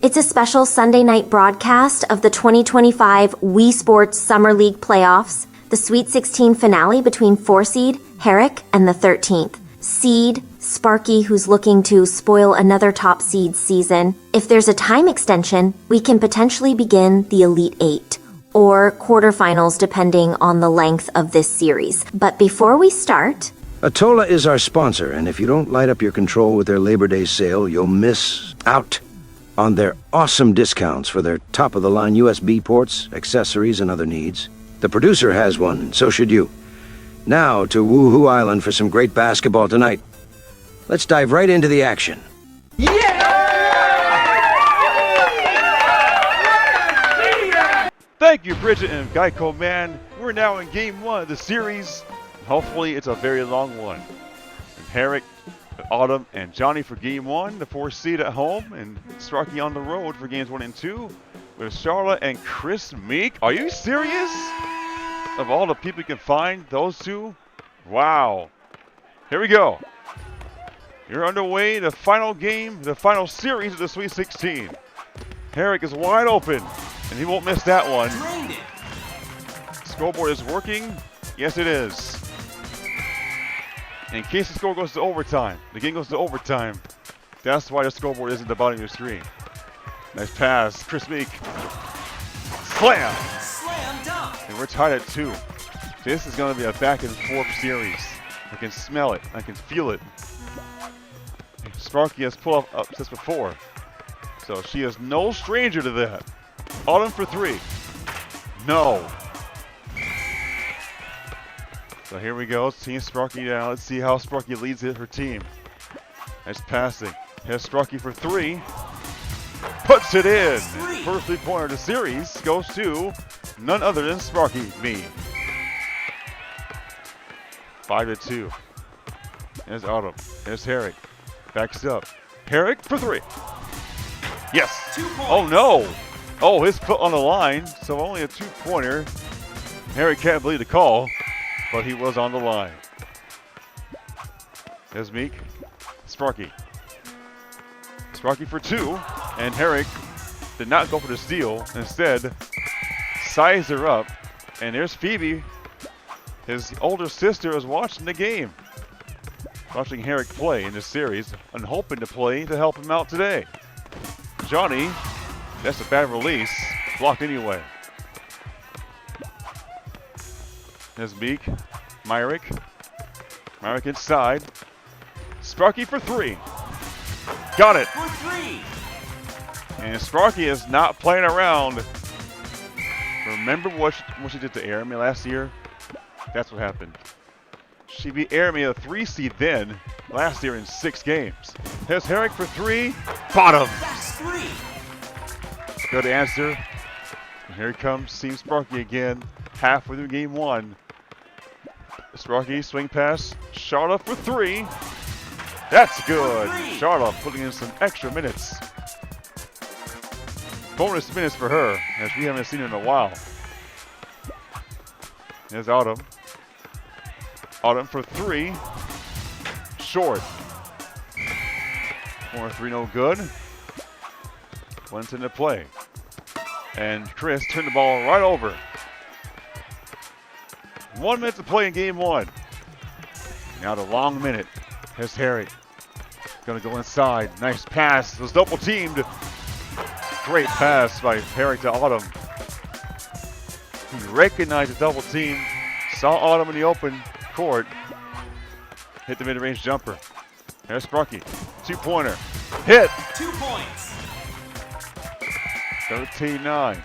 It's a special Sunday night broadcast of the 2025 Wii Sports Summer League playoffs, the Sweet 16 finale between 4 seed Herrick and the 13th seed Sparky, who's looking to spoil another top seed season. If there's a time extension, we can potentially begin the Elite Eight or quarterfinals depending on the length of this series. But before we start... Atola is our sponsor, and if you don't light up your control with their Labor Day sale, you'll miss out on their awesome discounts for their top-of-the-line USB ports, accessories, and other needs. The producer has one, and so should you. Now to Woohoo Island for some great basketball tonight. Let's dive right into the action. Thank you, Bridget and Geico, man. We're now in Game 1 of the series. Hopefully, it's a very long one. And Herrick, Autumn, and Johnny for Game 1, the 4 seed at home, and Sparky on the road for Games 1 and 2 with Sharla and Kris Meek. Are you serious? Of all the people you can find, those two? Wow. Here we go. You're underway, the final game, the final series of the Sweet 16. Herrick is wide open, and he won't miss that one. Scoreboard is working. Yes, it is. In case the score goes to overtime, the game goes to overtime. That's why the scoreboard isn't at the bottom of your screen. Nice pass, Kris Meek. Slam! Slam dunk! And we're tied at 2. This is going to be a back and forth series. I can smell it. I can feel it. Sparky has pulled up upsets before, so she is no stranger to that. Autumn for 3. No. So here we go. Team Sparky now. Let's see how Sparky leads her team. Nice passing. Here's Sparky for 3. Puts it in. First 3-pointer of the series goes to none other than Sparky, me. 5-2. There's Autumn. There's Herrick. Backs up. Herrick for 3. Yes. Oh no. Oh, his foot on the line. So only a 2-pointer. Herrick can't believe the call, but he was on the line. There's Meek. Sparky. Sparky for 2. And Herrick did not go for the steal. Instead, sized her up. And there's Phoebe. His older sister is watching the game. Watching Herrick play in this series and hoping to play to help him out today. Johnny, that's a bad release. Blocked anyway. There's Meek. Myrick. Myrick inside. Sparky for 3. Got it. For 3. And Sparky is not playing around. Remember what she did to Aramae last year? That's what happened. She beat Aramae a 3 seed then, last year in 6 games. Here's Herrick for 3. Bottom. That's 3. Good answer. And here comes Team Sparky again, halfway through Game 1. Sparky, swing pass. Sharla for 3. That's good. Sharla putting in some extra minutes. Bonus minutes for her, as we haven't seen her in a while. There's Autumn. Autumn for 3. Short. Corner 3 no good. Went into play. And Kris turned the ball right over. 1 minute to play in Game 1. Now the long minute. Here's Herrick. Gonna go inside. Nice pass. It was double teamed. Great pass by Herrick to Autumn. He recognized the double team. Saw Autumn in the open court. Hit the mid-range jumper. There's Sparky. 2-pointer. Hit. 2 points. 13-9.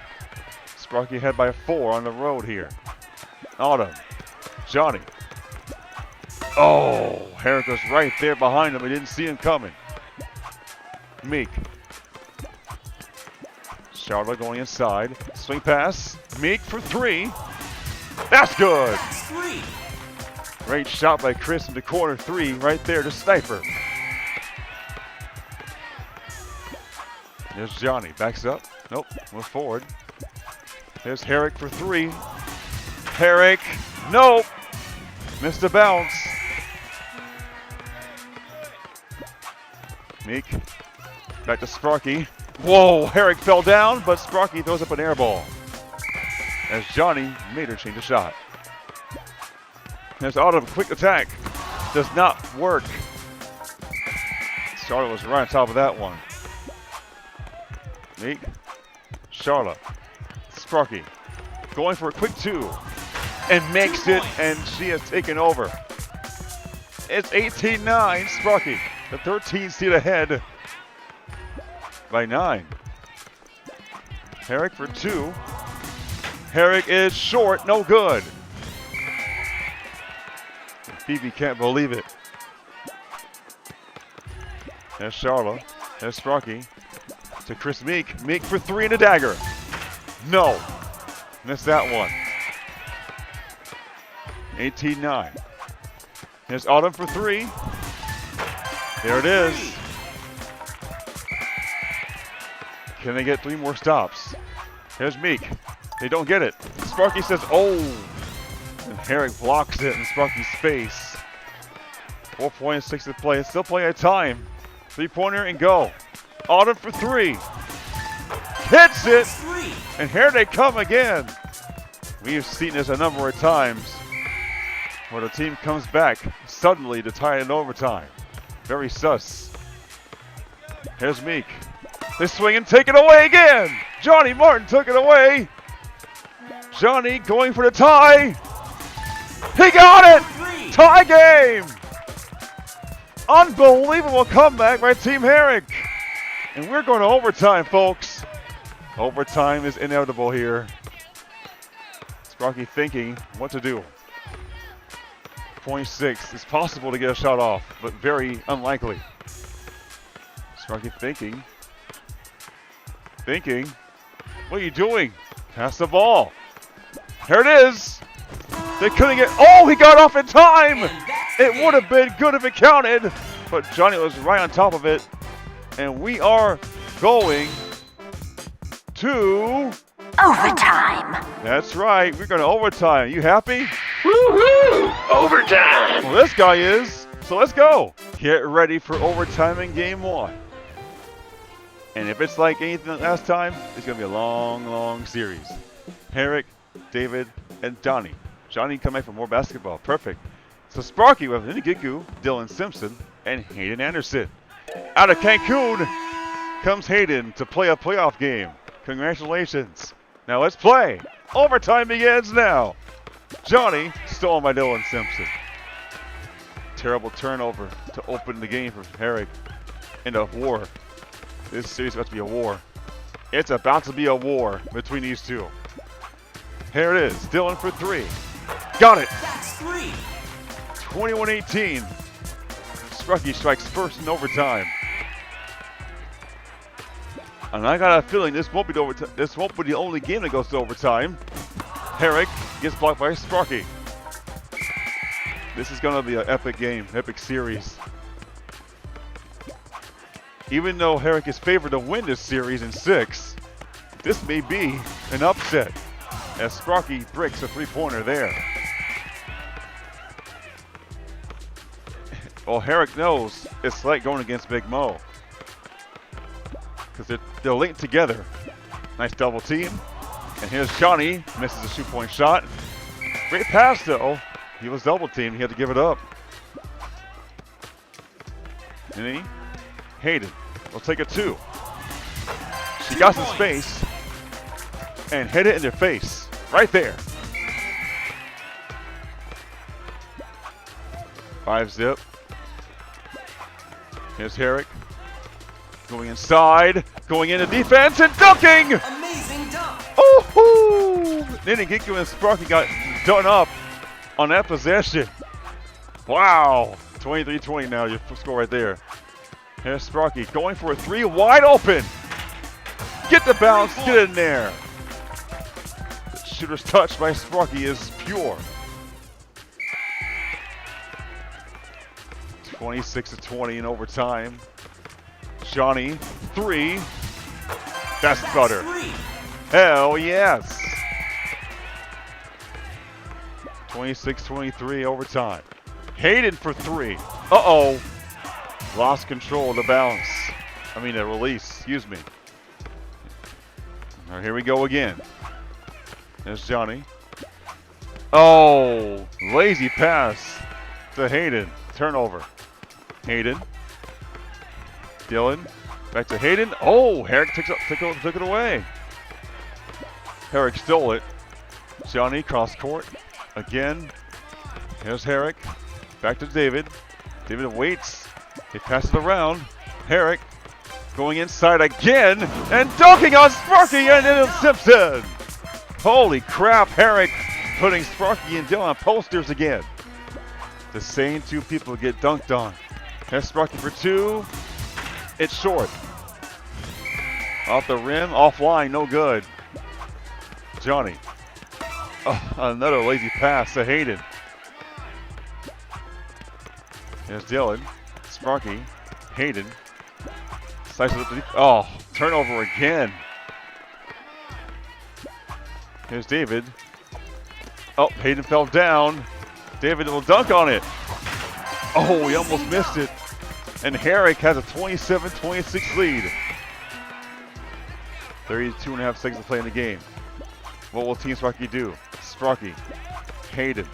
Sparky ahead by 4 on the road here. Autumn. Johnny. Oh, Herrick was right there behind him. He didn't see him coming. Meek. Sharla going inside. Swing pass. Meek for 3. That's good. That's 3. Great shot by Kris into corner 3 right there to sniper. There's Johnny. Backs up. Nope. Moves forward. There's Herrick for 3. Herrick. Nope. Missed the bounce. Meek. Back to Sparky. Whoa, Herrick fell down, but Sparky throws up an air ball. As Johnny made her change the shot. There's Autumn, quick attack. Does not work. Sharla was right on top of that one. Meek, Sharla, Sparky, going for a quick 2. And makes it, and she has taken over. It's 18-9, Sparky. The 13 seed ahead by 9. Herrick for 2. Herrick is short, no good. Phoebe can't believe it. There's Sharla. There's Sparky. To Kris Meek. Meek for 3 and a dagger. No. Missed that one. 18-9. Here's Autumn for 3. There it is. Can they get 3 more stops? Here's Meek. They don't get it. Sparky says, oh. And Herrick blocks it in Sparky's face. 4.6 to play. It's still playing at time. 3-pointer and go. Autumn for 3. Hits it. And here they come again. We've seen this a number of times where the team comes back suddenly to tie it in overtime. Very sus. Here's Meek. They swing and take it away again. Johnny Martin took it away. Johnny going for the tie. He got it! Tie game! Unbelievable comeback by Team Herrick. And we're going to overtime, folks. Overtime is inevitable here. Sparky thinking what to do. 0.6. It's possible to get a shot off, but very unlikely. Sparky thinking. What are you doing? Pass the ball. Here it is. They couldn't get. Oh, he got off in time. It would have been good if it counted, but Johnny was right on top of it. And we are going to Overtime. That's right. We're going to overtime. You happy? Woohoo! Overtime! Well, this guy is. So let's go. Get ready for overtime in game 1. And if it's like anything last time, it's going to be a long, long series. Herrick, David, and Johnny. Johnny come back for more basketball. Perfect. So Sparky with Geico, Dylan Simpson, and Hayden Anderson. Out of Cancun comes Hayden to play a playoff game. Congratulations. Now let's play. Overtime begins now. Johnny stolen by Dylan Simpson. Terrible turnover to open the game for Herrick in a war. This series is about to be a war. It's about to be a war between these two. Here it is. Dylan for 3. Got it. That's 3. 21-18. Sparky strikes first in overtime. And I got a feeling this won't be the only game that goes to overtime. Herrick gets blocked by Sparky. This is going to be an epic game, epic series. Even though Herrick is favored to win this series in 6, this may be an upset as Sparky breaks a 3-pointer there. Well, Herrick knows it's like going against Big Mo because they're linked together. Nice double team. And here's Johnny, misses a 2-point shot. Great pass though. He was double teamed, he had to give it up. And Hayden will take a 2. She got some space and hit it in their face. Right there. 5-zip. Here's Herrick. Going inside. Going into defense and dunking! Amazing dunk. Oh-hoo! Geico and Sparky got done up on that possession. Wow. 23-20 now, your score right there. Here's Sparky going for a 3, wide open. Get the bounce, get in there. The shooter's touch by Sparky is pure. 26-20 in overtime. Johnny, 3. That's butter. 3. Hell yes. 26-23 overtime. Hayden for 3. Uh-oh. Lost control of the bounce. I mean, the release, excuse me. All right, here we go again. There's Johnny. Oh, lazy pass to Hayden. Turnover. Hayden. Dylan. Back to Hayden. Oh, Herrick took it away. Herrick stole it. Johnny cross court. Again. Here's Herrick. Back to David. David waits. He passes it around. Herrick going inside again and dunking on Sparky and then Simpson. Holy crap, Herrick putting Sparky and Dylan on posters again. The same two people get dunked on. Here's Sparky for two. It's short. Off the rim, offline, no good. Johnny. Oh, another lazy pass to Hayden. Here's Dylan. Sparky. Hayden. Slices up the deep. Oh, turnover again. Here's David. Oh, Hayden fell down. David will dunk on it. Oh, he almost missed it. And Herrick has a 27-26 lead. 32.5 seconds to play in the game. What will Team Sparky do? Sparky. Hayden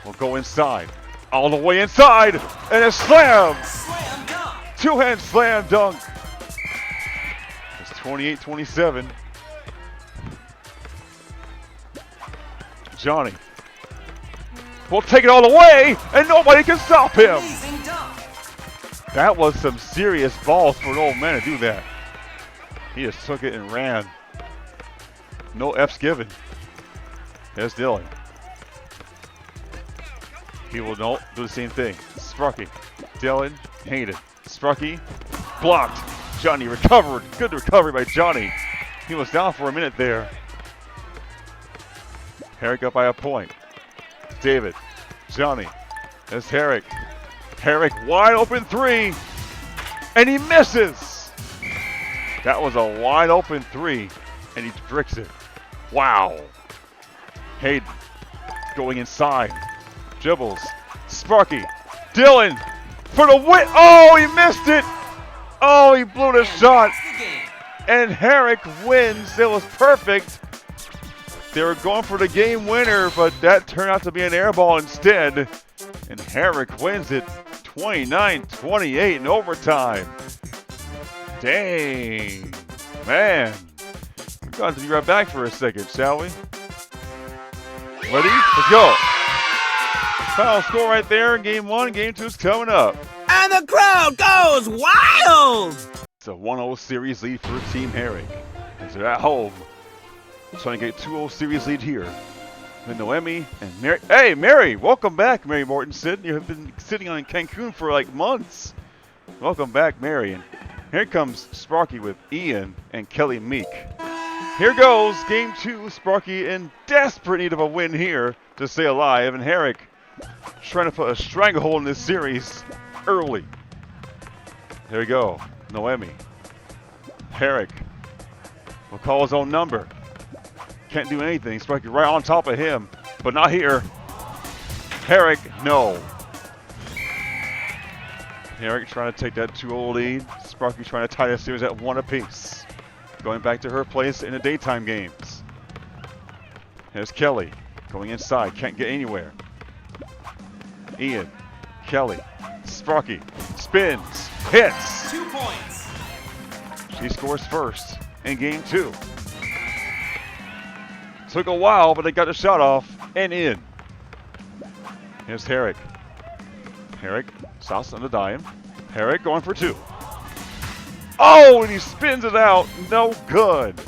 will go inside. All the way inside. And a slam. Slam dunk. Two-hand slam dunk. It's 28-27. Johnny will take it all the way, and nobody can stop him. Amazing dunk. That was some serious balls for an old man to do that. He just took it and ran. No F's given. There's Dylan. He will do the same thing. Sparky, Dylan, Hayden. Sparky, blocked. Johnny recovered. Good recovery by Johnny. He was down for a minute there. Herrick up by a point. David, Johnny, there's Herrick. Herrick wide open three, and he misses. That was a wide open three, and he bricks it. Wow. Hayden going inside. Dribbles. Sparky. Dylan for the win. Oh, he missed it. Oh, he blew the shot. That's the game. And Herrick wins. It was perfect. They were going for the game winner, but that turned out to be an air ball instead. And Herrick wins it 29-28 in overtime. Dang. Man. We're going to be right back for a second, shall we? Ready? Let's go. Final score right there. Game 1, Game 2 is coming up. And the crowd goes wild! It's a 1-0 series lead for Team Herrick. As they're at home. Trying to get a 2-0 series lead here. With Noemi and Mary. Hey, Mary! Welcome back, Mary Mortensen. You've been sitting on Cancun for like months. Welcome back, Mary. And here comes Sparky with Ian and Kelly Meek. Here goes Game 2. Sparky in desperate need of a win here to stay alive. And Herrick trying to put a stranglehold in this series early. There we go. Noemi. Herrick will call his own number. Can't do anything. Sparky right on top of him, but not here. Herrick, no. Herrick trying to take that 2-0 lead. Sparky trying to tie the series at 1 apiece. Going back to her place in the daytime games. Here's Kelly going inside. Can't get anywhere. Ian, Kelly, Sparky spins, hits. 2 points. She scores first in Game 2. Took a while, but they got the shot off and in. Here's Herrick. Herrick stops on the dime. Herrick going for 2. Oh, and he spins it out. No good.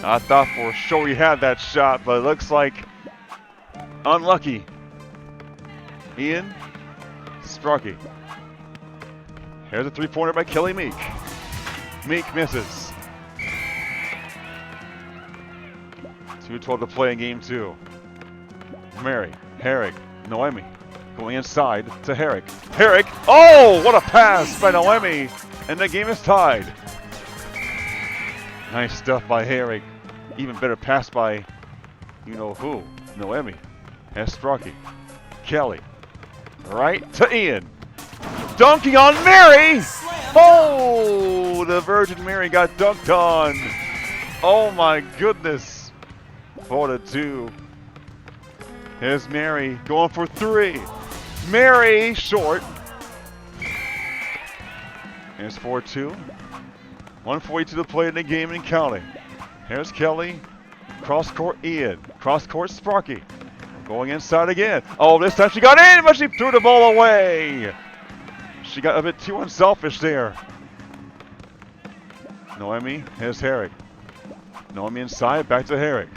I thought for sure he had that shot, but it looks like unlucky. Ian, Sparky. Here's a 3-pointer by Kelly Meek. Meek misses. 2:12 to play in Game 2. Mary, Herrick, Noemi going inside to Herrick. Herrick, oh, what a pass by Noemi, and the game is tied. Nice stuff by Herrick. Even better pass by you-know-who, Noemi. And Sparky, Kelly, right to Ian. Dunking on Mary! Slam Oh, the Virgin Mary got dunked on. Oh my goodness. 4-2. Here's Mary going for 3. Mary short. Here's 4-2. 142 to play in the game and counting. Here's Kelly. Cross court Ian. Cross court Sparky. Going inside again. Oh, this time she got in, but she threw the ball away. She got a bit too unselfish there. Noemi, here's Herrick. Noemi inside, back to Herrick.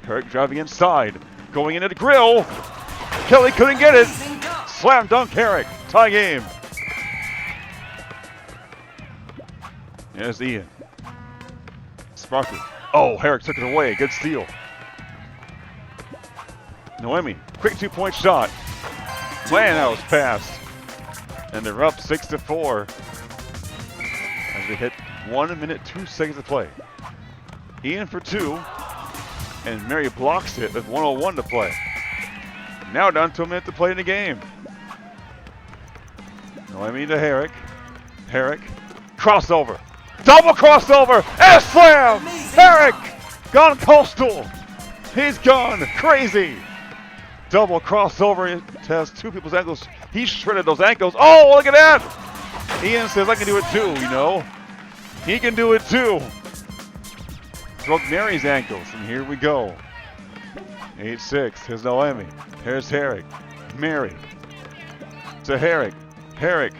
Herrick driving inside. Going into the grill. Kelly couldn't get it. Slam dunk Herrick. Tie game. There's Ian. Sparky. Oh, Herrick took it away. Good steal. Noemi, quick 2-point shot. Man, that was passed. And they're up 6-4 as we hit 1 minute 2 seconds to play. Ian for 2, and Mary blocks it with 1:01 to play. Now down to a minute to play in the game. Noemi to Herrick. Herrick, crossover, double crossover, and a slam! Herrick, gone coastal. He's gone crazy. Double crossover, it has 2 people's ankles. He shredded those ankles. Oh, look at that! Ian says, I can do it too, you know. He can do it too. Broke Mary's ankles, and here we go. 8-6, here's Noemi. Here's Herrick. Mary. To Herrick. Herrick.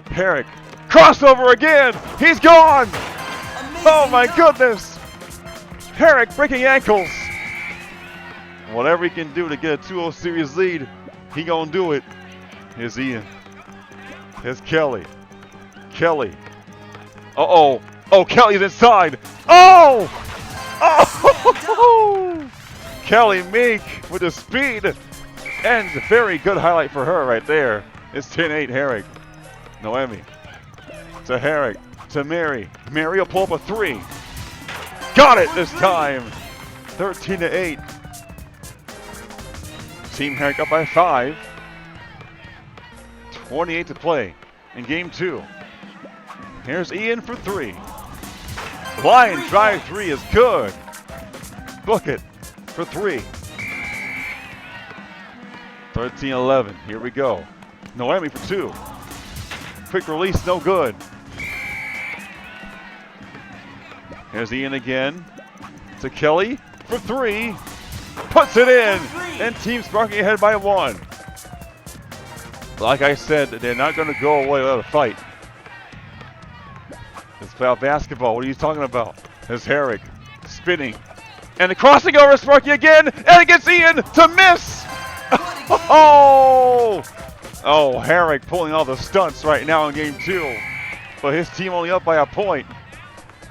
Herrick. Crossover again! He's gone! Oh my goodness! Herrick breaking ankles. Whatever he can do to get a 2-0 series lead, he gonna do it. Here's Ian. Here's Kelly. Kelly. Uh-oh. Oh, Kelly's inside. Oh! Oh! Kelly Meek with the speed. And a very good highlight for her right there. It's 10-8 Herrick. Noemi. To Herrick. To Mary. Mary will pull up a 3. Got it this time. 13-8. Team Herrick up by 5. 28 to play in game 2. Here's Ian for 3. Line drive 3 is good. Book it for 3. 13-11. Here we go. Noemi for 2. Quick release, no good. Here's Ian again. To Kelly for 3. Puts it in. And Team Sparky ahead by 1. Like I said, they're not going to go away without a fight. Let's play out basketball. What are you talking about? There's Herrick spinning. And the crossing over Sparky again. And it gets Ian to miss. Oh! Oh, Herrick pulling all the stunts right now in game 2. But his team only up by a point.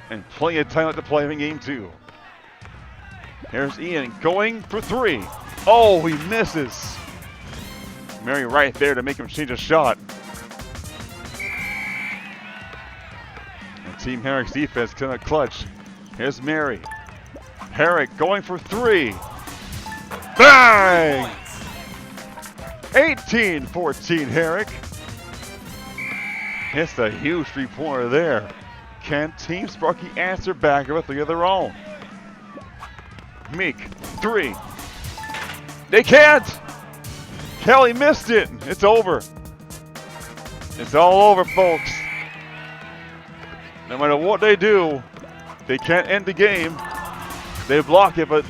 And plenty of time left to play in game 2. Here's Ian going for 3. Oh, he misses. Mary right there to make him change a shot. And Team Herrick's defense cannot clutch. Here's Mary. Herrick going for 3. Bang! 18-14 Herrick. Hits a huge 3-pointer there. Can Team Sparky answer back with a 3 of their own? Meek, 3. They can't! Kelly missed it. It's over. It's all over, folks. No matter what they do, they can't end the game. They block it, but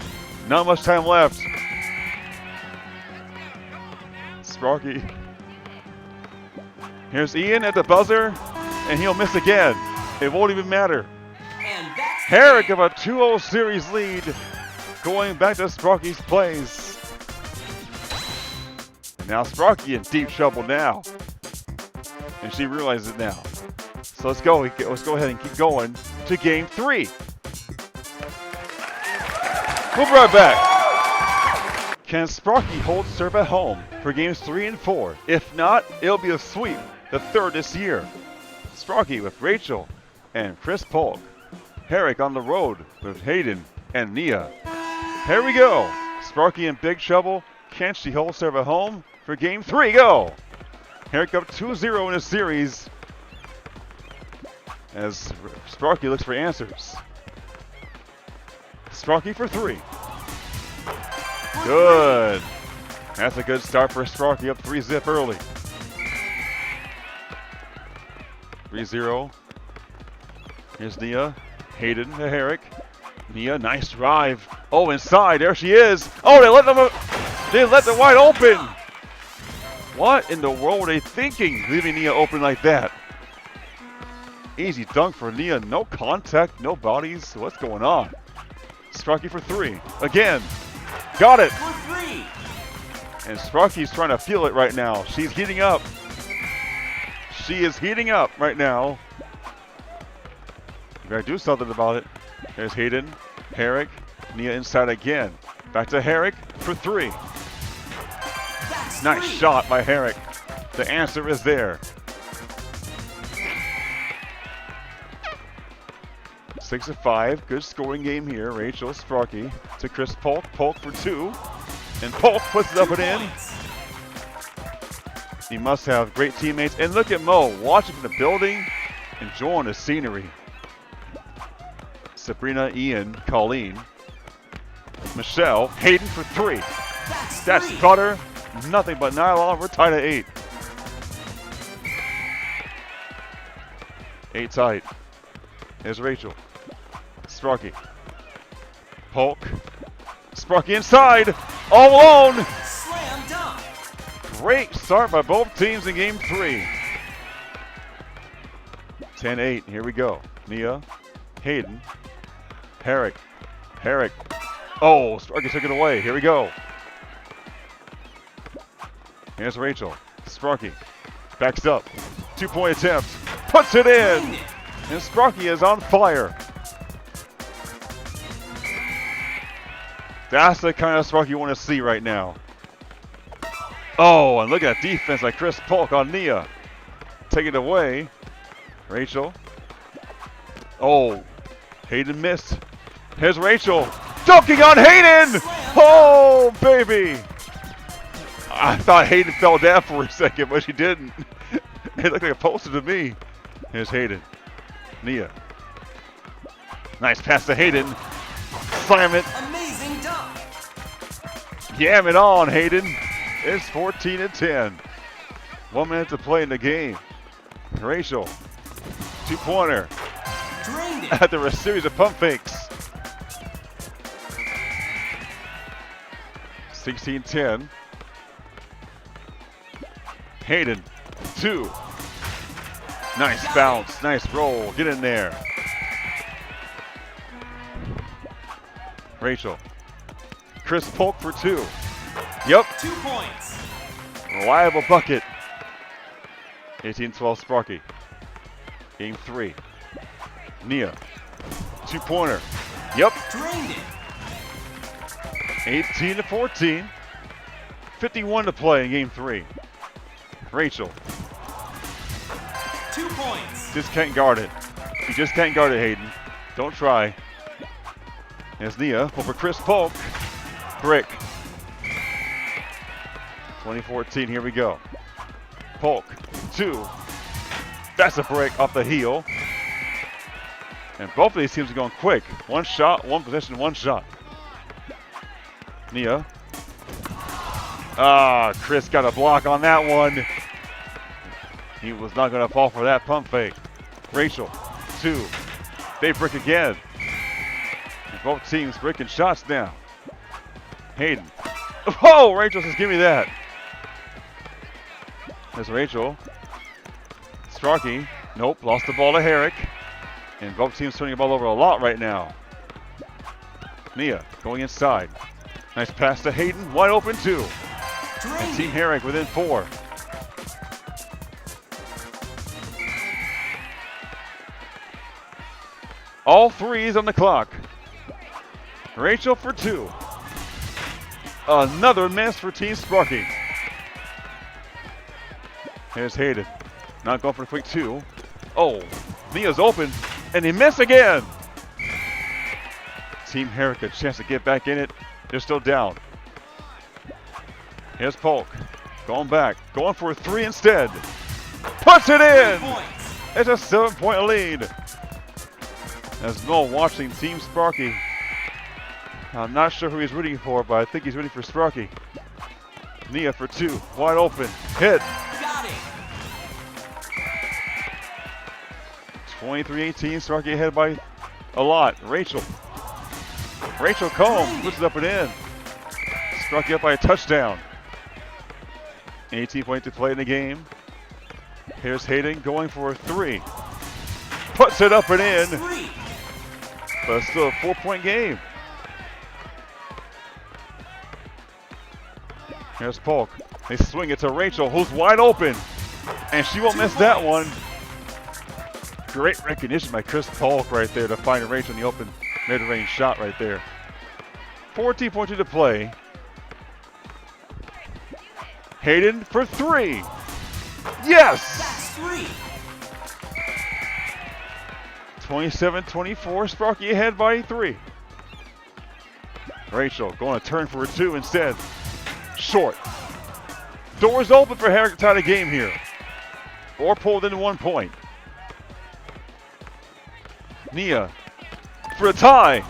not much time left. Sparky. Here's Ian at the buzzer, and he'll miss again. It won't even matter. Herrick of a 2-0 series lead, going back to Sparky's place. And now Sparky in deep trouble now. And she realizes it now. So let's go ahead and keep going to game 3. We'll be right back. Can Sparky hold serve at home for games 3 and 4? If not, it'll be a sweep, the 3rd this year. Sparky with Rachel and Chris Polk. Herrick on the road with Hayden and Nia. Here we go. Sparky in big trouble. Can she hold serve at home for game 3? Go. Herrick up 2-0 in a series. as Sparky looks for answers. Sparky for 3. Good. That's a good start for Sparky, up 3-zip early. 3-0. Here's Nia. Hayden to Herrick. Nia, nice drive. Oh, inside. There she is. Oh, they let them wide open. What in the world were they thinking, leaving Nia open like that? Easy dunk for Nia. No contact, no bodies. What's going on? Sparky for 3. Again. Got it. For 3. And Sparky's trying to feel it right now. She's heating up. She is heating up right now. You gotta do something about it. There's Hayden, Herrick, Nia inside again. Back to Herrick for 3. That's Nice 3. shot by Herrick. The answer is there. 6-5. Good scoring game here. Rachel, Sparky to Kris Polk. Polk for 2. And Polk puts it up 2 and in. points. He must have great teammates. And look at Mo watching from the building, enjoying the scenery. Sabrina, Ian, Colleen, Michelle, Hayden for 3. That's 3. butter. Nothing but nylon. We're tied at 8. 8 tight. Here's Rachel. Sparky. Polk. Sparky inside. All alone. Slam dunk. Great start by both teams in game 3. 10-8. Here we go. Nia. Hayden. Herrick. Herrick. Oh, Sparky took it away. Here we go. Here's Rachel. Sparky. Backs up. 2-point attempt. Puts it in. And Sparky is on fire. That's the kind of Sparky you want to see right now. Oh, and look at that defense by Kris Polk on Nia. Take it away. Rachel. Oh, Hayden missed. Here's Rachel. Dunking on Hayden. Oh, baby. I thought Hayden fell down for a second, but she didn't. It looked like a poster to me. Here's Hayden. Nia. Nice pass to Hayden. Slam it. Amazing dunk. Yam it on, Hayden. It's 14-10. 1 minute to play in the game. Rachel. 2-pointer. Drained it. After a series of pump fakes. 16-10. Hayden. 2. Nice bounce. Nice roll. Get in there. Rachel. Kris Polk for 2. Yep. 2 points. Reliable bucket. 18-12 Sparky. Game 3. Nia. 2-pointer. Yep. Drained it. 18-14. 51 to play in game 3. Rachel. 2 points. Just can't guard it. You just can't guard it, Hayden. Don't try. There's Nia over Kris Polk. Brick. 2014, here we go. Polk, 2. That's a break off the heel. And both of these teams are going quick. 1 shot, 1 possession, 1 shot. Nia. Ah, Kris got a block on that one. He was not going to fall for that pump fake. Rachel, 2. They break again. And both teams breaking shots now. Hayden. Oh, Rachel says, give me that. There's Rachel. Sparky. Nope, lost the ball to Herrick. And both teams turning the ball over a lot right now. Nia going inside. Nice pass to Hayden. Wide open 2. And Team Herrick within 4. All 3s on the clock. Rachel for 2. Another miss for Team Sparky. Here's Hayden. Not going for a quick 2. Oh, Nia's open. And he missed again. Team Herrick a chance to get back in it. They're still down. Here's Polk. Going back. Going for a 3 instead. Puts it in. It's a 7-point lead. As Noel watching Team Sparky. I'm not sure who he's rooting for, but I think he's rooting for Sparky. Nia for 2. Wide open. Hit. Got it. 23-18. Sparky ahead by a lot. Rachel Combe puts it up and in. Sparky up by a touchdown. 18 points to play in the game. Here's Hayden going for a 3. Puts it up and in. 3. But it's still a 4-point game. Here's Polk. They swing it to Rachel, who's wide open. And she won't miss that one. Great recognition by Kris Polk right there to find Rachel in the open mid-range shot right there. 14.2 to play. Hayden for 3. Yes! That's 3. 27-24. Sparky ahead by 3. Rachel going to turn for a 2 instead. Short. Doors open for Herrick to tie the game here. Or pulled into 1 point. Nia for a tie.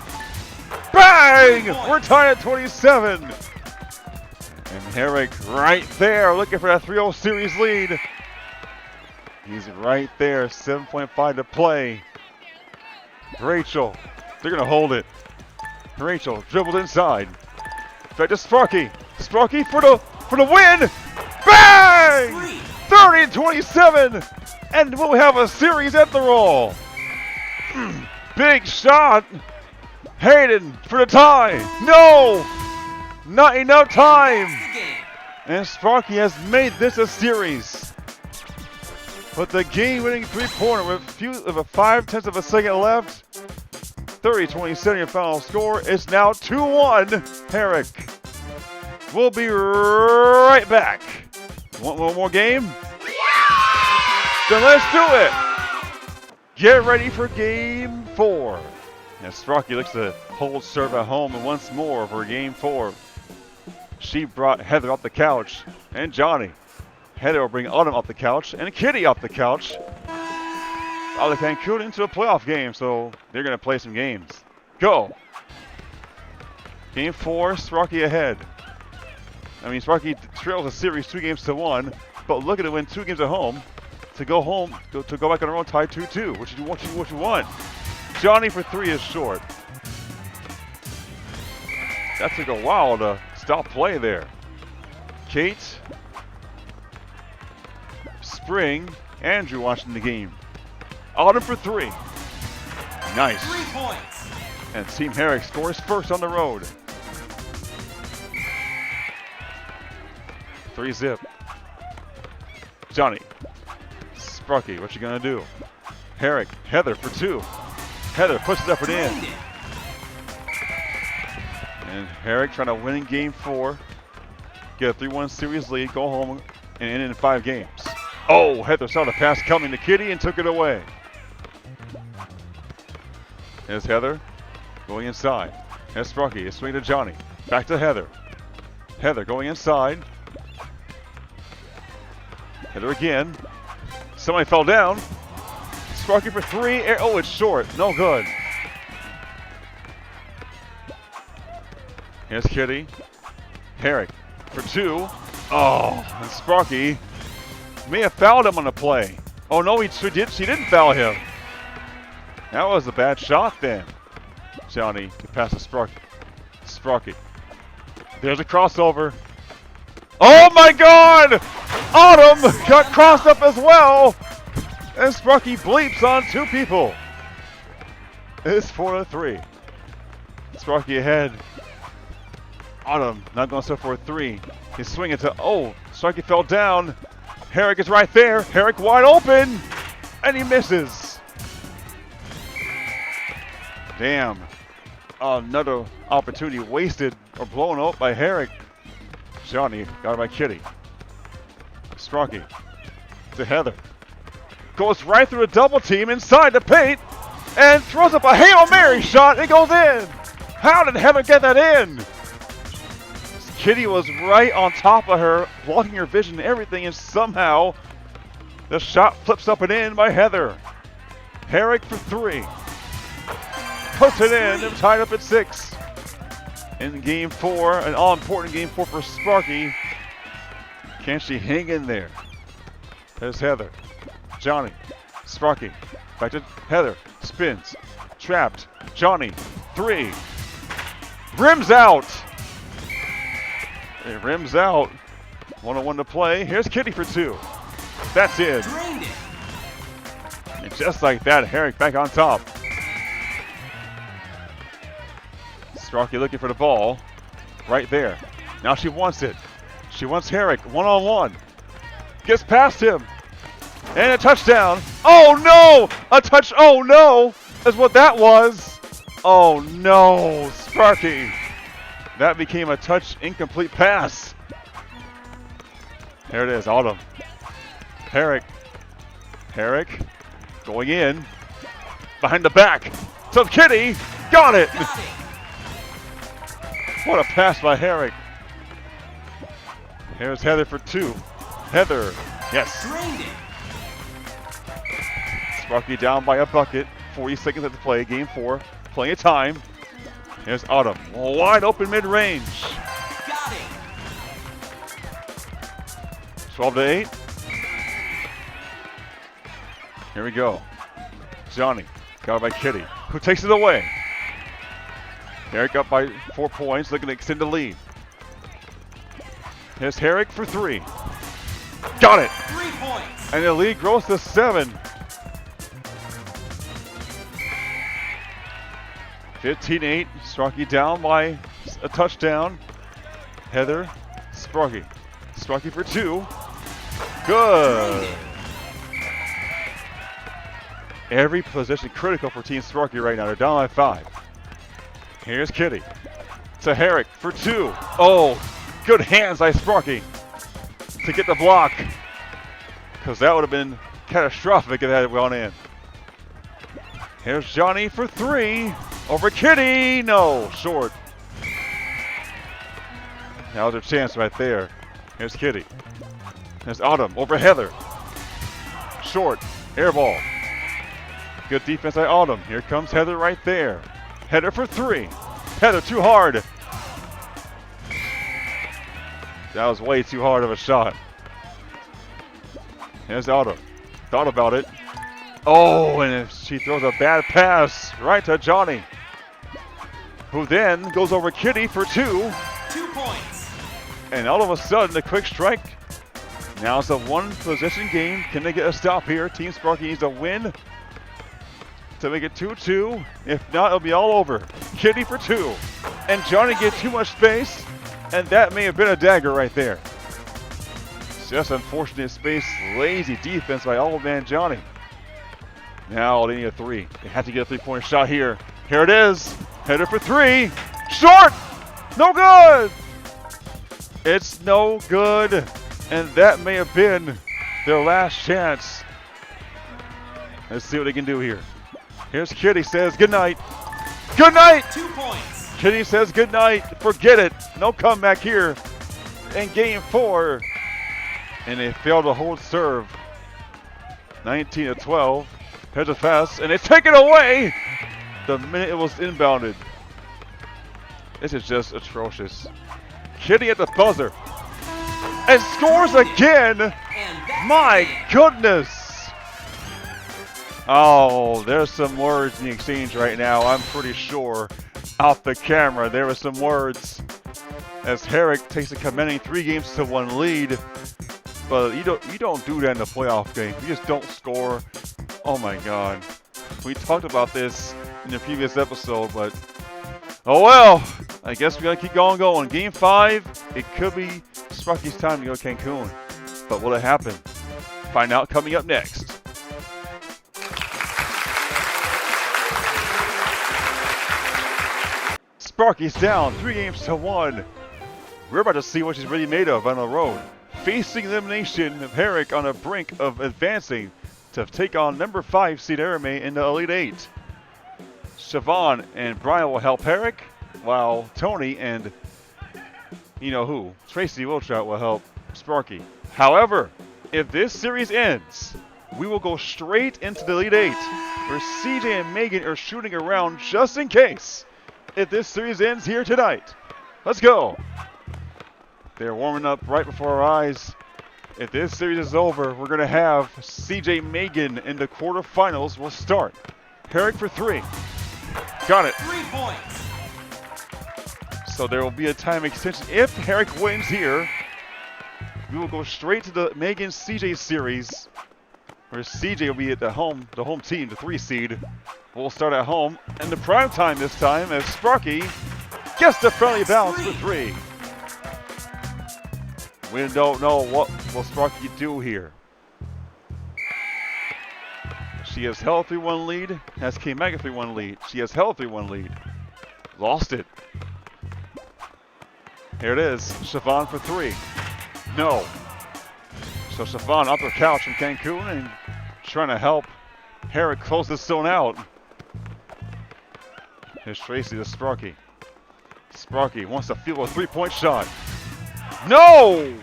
Bang! We're tied at 27. And Herrick right there looking for that 3-0 series lead. He's right there. 7.5 to play. Rachel. They're going to hold it. Rachel dribbled inside. Back to Sparky. Sparky for the win. Bang! 30-27. And we'll have a series at the roll. Big shot. Hayden for the tie. No! Not enough time. And Sparky has made this a series. But the game-winning 3-pointer with a 5/10 of a second left. 30-27 your final score. It's now 2-1 Herrick. We'll be right back. Want one more game? Then let's do it. Get ready for game 4. As Sparky looks to hold serve at home and once more for game 4. She brought Heather off the couch and Johnny. Heather will bring Autumn off the couch and Kitty off the couch. All the Cancun into a playoff game, so they're going to play some games. Go. Game 4, Sparky ahead. I mean, Sparky trails a series 2-1, but looking to win 2 games at home to go home, to go back on their own tie 2-2, which is what you want. Johnny for 3 is short. That took a while to stop play there. Kate, Spring, Andrew watching the game. Autumn for 3. Nice. 3 points. And Team Herrick scores first on the road. 3-zip. Johnny. Sparky, what you gonna do? Herrick, Heather for 2. Heather pushes up and in. And Herrick trying to win in game 4. Get a 3-1 series lead, go home, and end in 5 games. Oh, Heather saw the pass coming to Kitty and took it away. There's Heather going inside. There's Sparky, it's swing to Johnny. Back to Heather. Heather going inside. Heather again. Somebody fell down. Sparky for 3. Oh, it's short. No good. Here's Kitty. Herrick for 2. Oh, and Sparky may have fouled him on the play. Oh no, she didn't foul him. That was a bad shot then. Johnny to pass to Sparky. Sparky. There's a crossover. Oh my God! Autumn got crossed up as well. And Sparky bleeps on 2 people. It's 4-3. Sparky ahead. Autumn not going to settle for a 3. He's swinging to, oh, Sparky fell down. Herrick is right there. Herrick wide open. And he misses. Damn. Another opportunity wasted or blown up by Herrick. Johnny got it by Kitty. Sparky to Heather. Goes right through a double team inside the paint and throws up a Hail Mary shot. It goes in. How did Heather get that in? Kitty was right on top of her, blocking her vision and everything, and somehow The shot flips up and in by Heather. Herrick for 3. Puts it in. They're tied up at 6. In game 4, an all-important game 4 for Sparky. Can she hang in there? There's Heather. Johnny. Sparky. Back to Heather. Spins. Trapped. Johnny. 3. Rims out. It rims out. 1-on-1 to play. Here's Kitty for 2. That's it. Drained it. And just like that, Herrick back on top. Sparky looking for the ball. Right there. Now she wants it. She wants Herrick. 1-on-1. Gets past him. And a touchdown. Oh no! A touch. Oh no! That's what that was. Oh no, Sparky. That became a touch incomplete pass. There it is, Autumn. Herrick. Herrick going in. Behind the back. So Kitty got it. Got it. What a pass by Herrick. Here's Heather for 2. Heather. Yes. Drained it. Sparky down by a bucket. 40 seconds at the play. Game 4. Plenty of time. Here's Autumn. Wide open mid-range. Got it. 12-8. Here we go. Johnny. Got it by Kitty. Who takes it away? Herrick up by 4 points. Looking to extend the lead. Here's Herrick for 3. Got it. 3 points. And the lead grows to 7. 15-8. Sparky down by a touchdown. Heather. Sparky. Sparky for 2. Good. Every possession critical for Team Sparky right now. They're down by 5. Here's Kitty. To Herrick for 2. Oh, good hands by Sparky to get the block. Because that would have been catastrophic if that had gone in. Here's Johnny for 3. Over Kitty. No, short. That was her chance right there. Here's Kitty. There's Autumn over Heather. Short. Air ball. Good defense by Autumn. Here comes Heather right there. Heather for 3. Heather too hard. That was way too hard of a shot. Here's Autumn. Thought about it. Oh, and she throws a bad pass right to Johnny, who then goes over Kitty for 2. 2 points. And all of a sudden, the quick strike. Now it's a 1-possession game. Can they get a stop here? Team Sparky needs a win to make it 2-2. If not, it'll be all over. Kitty for 2. And Johnny gets too much space. And that may have been a dagger right there. Just unfortunate space. Lazy defense by old man Johnny. Now they need a 3. They have to get a 3-point shot here. Here it is. Header for 3. Short! No good! It's no good. And that may have been their last chance. Let's see what they can do here. Here's Kitty says goodnight. Good night! 2 points. Kitty says good night. Forget it. No comeback here in game 4. And they fail to hold serve. 19-12. Here's a pass, and they take it away the minute it was inbounded. This is just atrocious. Kitty at the buzzer. And scores again. And that's My it. goodness. Oh, there's some words in the exchange right now. I'm pretty sure off the camera there were some words as Herrick takes a commanding 3-1 lead. But you don't do that in the playoff game. You just don't score. Oh my God. We talked about this in the previous episode, but oh well. I guess we gotta keep going. Game 5, it could be Sparky's time to go to Cancun. But will it happen? Find out coming up next. Sparky's down 3-1. We're about to see what she's really made of on the road. Facing elimination of Herrick on the brink of advancing to take on number 5 seed Aramae in the Elite 8. Siobhan and Brian will help Herrick, while Tony and you know who, Tracy Wiltrout will help Sparky. However, If this series ends, we will go straight into the Elite Eight, where CJ and Megan are shooting around just in case. If this series ends here tonight. Let's go. They're warming up right before our eyes. If this series is over, we're going to have CJ Megan in the quarterfinals will start. Herrick for 3. Got it. 3 points. So there will be a time extension. If Herrick wins here, we will go straight to the Megan CJ series, where CJ will be at the home team, the 3 seed. We'll start at home, and the prime time this time as Sparky gets the friendly bounce for 3. We don't know what will Sparky do here. She has held 3-1 lead, has K-Mega 3-1 lead. She has held 3-1 lead. Lost it. Here it is, Siobhan for 3. No. So Siobhan up her couch from Cancun and trying to help Herrick close this zone out. Here's Tracy to Sparky. Sparky wants to field a 3-point shot. No!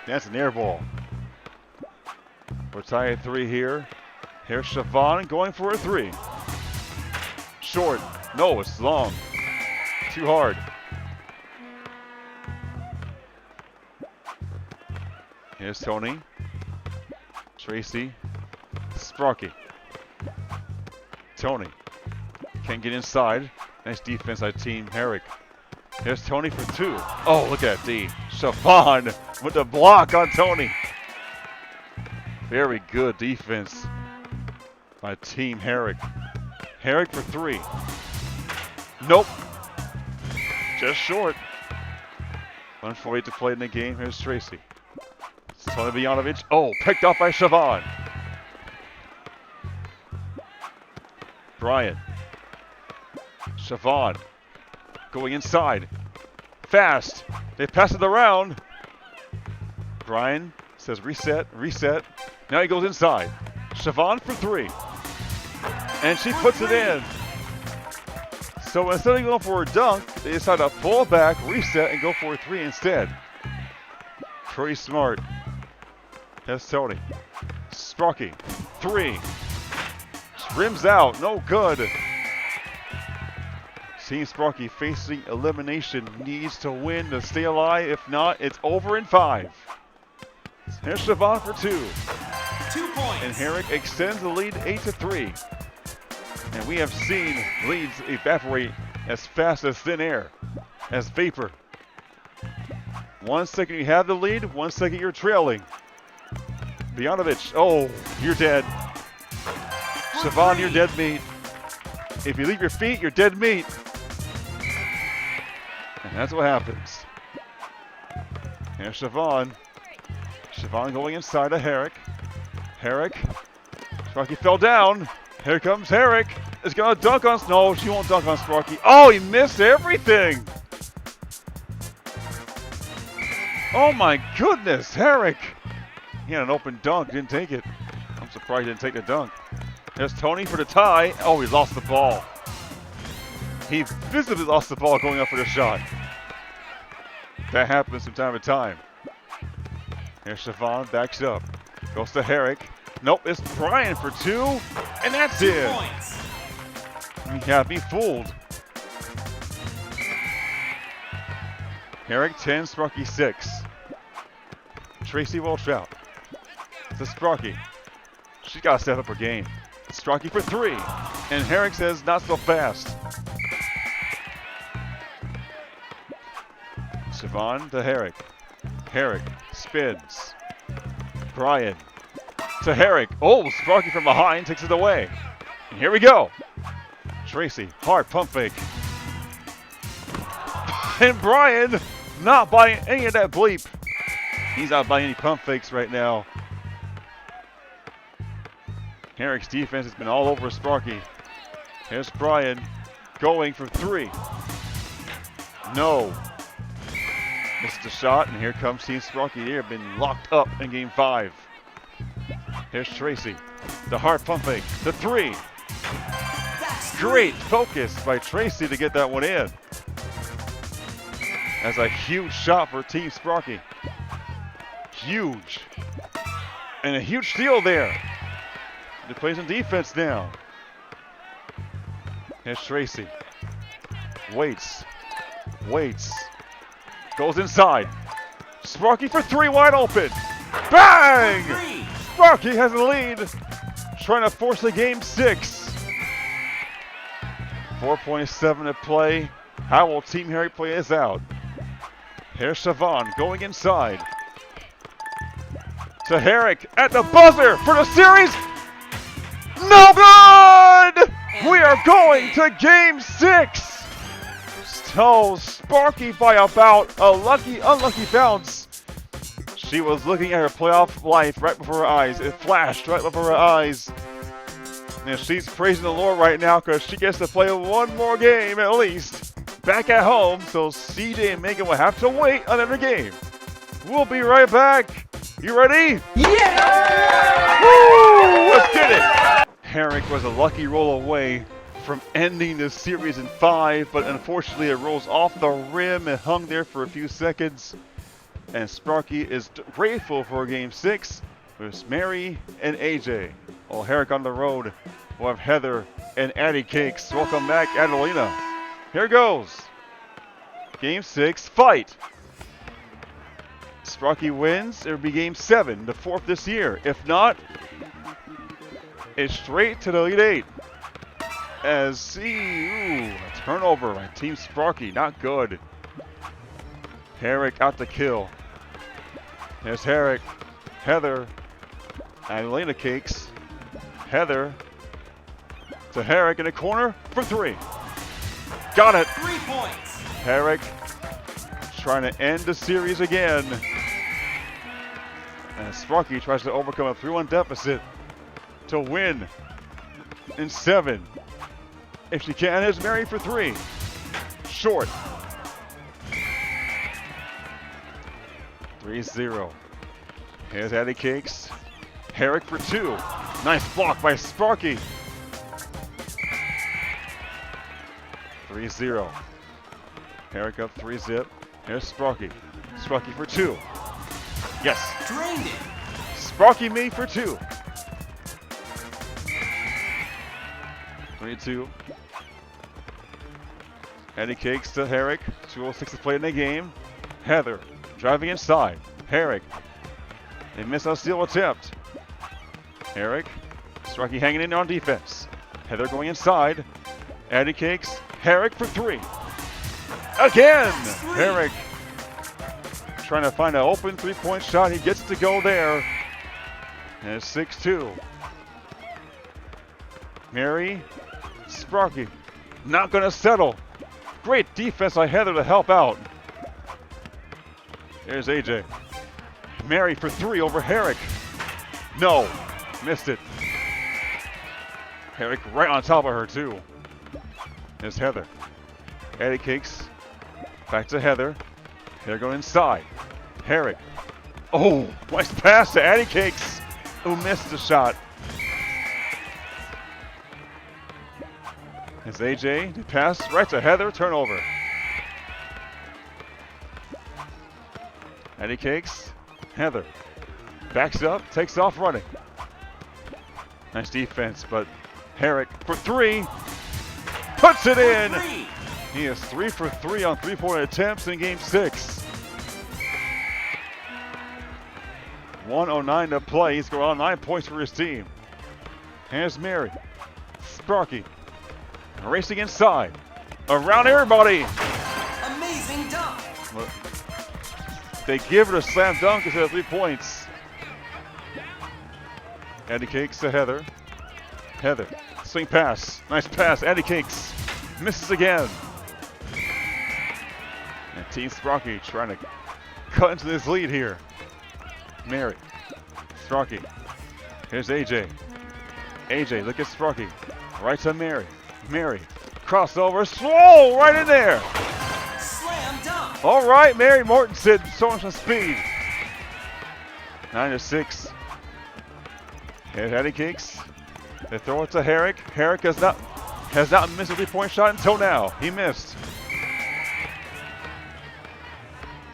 That's an air ball. We're tied at 3 here. Here's Siobhan going for a 3. Short. No, it's long. Too hard. Here's Tony. Tracy. Sparky. Tony. Can't get inside. Nice defense by Team Herrick. Here's Tony for 2. Oh, look at D. Siobhan with the block on Tony. Very good defense by Team Herrick. Herrick for 3. Nope. Just short. 1:48 to play in the game. Here's Tracy. Tony Bojanovic. Oh, picked off by Siobhan. Brian. Siobhan. Going inside. Fast. They pass it around. Brian says reset, reset. Now he goes inside. Siobhan for 3. And she puts it in. So instead of going for a dunk, they decide to pull back, reset, and go for a 3 instead. Pretty smart. That's Tony. Sparky. 3. Rims out. No good. Team Sparky facing elimination, needs to win to stay alive. If not, it's over in 5. Here's Siobhan for 2. 2 points. And Herrick extends the lead 8-3. And we have seen leads evaporate as fast as thin air, as vapor. 1 second you have the lead, 1 second you're trailing. Bojanovic, oh, you're dead. Siobhan, you're dead meat. If you leave your feet, you're dead meat. And that's what happens. Here's Siobhan. Siobhan going inside of Herrick. Herrick. Sparky fell down. Here comes Herrick. Is going to dunk on... No, she won't dunk on Sparky. Oh, he missed everything. Oh, my goodness. Herrick. He had an open dunk. Didn't take it. I'm surprised he didn't take the dunk. There's Tony for the tie. Oh, he lost the ball. He visibly lost the ball going up for the shot. That happens from time to time. Here's Siobhan, backs up. Goes to Herrick. Nope, it's Brian for 2. And that's 2 it. points. You can't be fooled. Herrick 10, Sparky 6. Tracy Welch out. To Sparky. She's got to step up her game. Sparky for 3. And Herrick says, not so fast. Siobhan to Herrick. Herrick spins. Brian to Herrick. Oh, Sparky from behind takes it away. And here we go. Tracy, hard pump fake. And Brian not buying any of that bleep. He's not buying any pump fakes right now. Herrick's defense has been all over Sparky. Here's Brian going for 3. No. Missed the shot, and here comes Team Sparky. They have been locked up in Game 5. Here's Tracy. The hard pump fake. The 3. Great focus by Tracy to get that one in. That's a huge shot for Team Sparky. huge. And a huge steal there. They play some defense now. Here's Tracy. Waits. Goes inside. Sparky for three, wide open. Bang! Sparky has the lead. Trying to force the game 6. 4.7 to play. How will Team Herrick play this out? Here's Siobhan going inside. To Herrick at the buzzer for the series. No good! We are going to game 6. So Sparky by about a unlucky bounce. She was looking at her playoff life right before her eyes. It flashed right before her eyes. And she's praising the Lord right now because she gets to play one more game at least. Back at home, so CJ and Megan will have to wait another game. We'll be right back. You ready? Yeah! Woo! Let's get it! Herrick was a lucky roll away from ending the series in 5, but unfortunately it rolls off the rim and hung there for a few seconds. And Sparky is grateful for game 6 with Mary and AJ. While Herrick on the road, we'll have Heather and Addie Cakes. Welcome back, Delina. Here goes. Game 6, fight. Sparky wins, it'll be game 7, the 4th this year. If not, it's straight to the Elite 8. As a turnover by Team Sparky, not good. Herrick out to kill. There's Herrick, Heather, and Delina Cakes. Heather to Herrick in the corner for 3. Got it. 3 points. Herrick trying to end the series again. And Sparky tries to overcome a 3-1 deficit to win in 7. If she can, is Mary for 3. Short. 3-0. Here's Addie Cakes. Herrick for 2. Nice block by Sparky. 3-0. Herrick up 3-zip. Here's Sparky. Sparky for 2. Yes. Drained it. Sparky me for 2. 22. Addie Cakes to Herrick. 2:06 to play in the game. Heather driving inside. Herrick. They miss a steal attempt. Herrick. Sparky hanging in on defense. Heather going inside. Addie Cakes. Herrick for 3. Again! Herrick trying to find an open 3-point shot. He gets to go there. And it's 6-2. Mary. Sparky. Not going to settle. Great defense by Heather to help out. There's AJ. Mary for 3 over Herrick. No. Missed it. Herrick right on top of her too. There's Heather. Addie Cakes. Back to Heather. Heather going inside. Herrick. Oh, nice pass to Addie Cakes, who missed the shot. It's AJ. The pass right to Heather. Turnover. Addie Cakes. Heather. Backs up. Takes off running. Nice defense, but Herrick for 3. Puts it in. He is 3 for 3 on 3-point attempts in game 6. 1:09 to play. He's got 9 points for his team. Here's Mary. Sparky. Racing inside. Around everybody. Amazing dunk. They give it a slam dunk instead of 3 points. Addie Cakes to Heather. Heather. Swing pass. Nice pass. Addie Cakes. Misses again. And Team Sparky trying to cut into this lead here. Mary. Sparky. Here's AJ. AJ, look at Sparky. Right to Mary. Mary. Crossover. Slow right in there. Slam dunk. All right, Mary Mortensen showing some speed. 9-6. Here's Addie Cakes. They throw it to Herrick. Herrick has not missed a 3-point shot until now. He missed.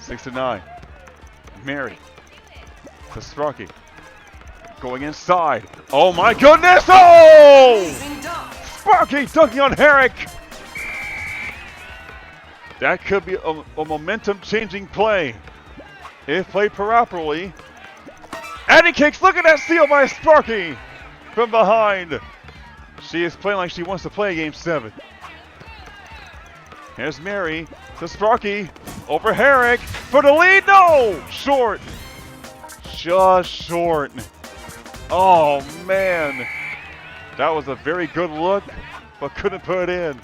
6-9. Mary. to Sparky. Going inside. Oh my goodness! Oh! Amazing dunk. Sparky dunking on Herrick. That could be a momentum-changing play if played properly. Addie kicks. Look at that steal by Sparky from behind. She is playing like she wants to play Game 7. Here's Mary to Sparky. Over Herrick for the lead. No! Short. Just short. Oh, man. That was a very good look, but couldn't put it in.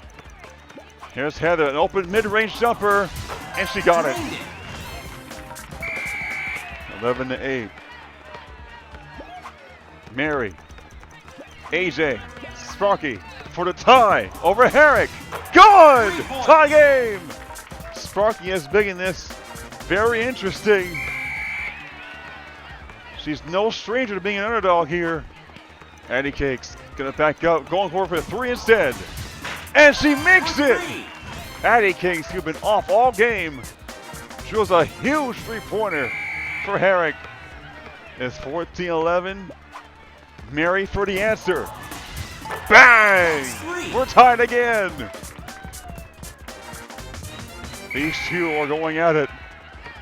Here's Heather, an open mid-range jumper, and she got it. 11-8. Mary. AJ. Sparky for the tie over Herrick. Good! Tie game! Sparky is big in this. Very interesting. She's no stranger to being an underdog here. Addie Cakes gonna back up, going for the three instead. And she makes it! Addie Cakes, who's been off all game, drills a huge three-pointer for Herrick. It's 14-11. Mary for the answer. Bang! We're tied again. These two are going at it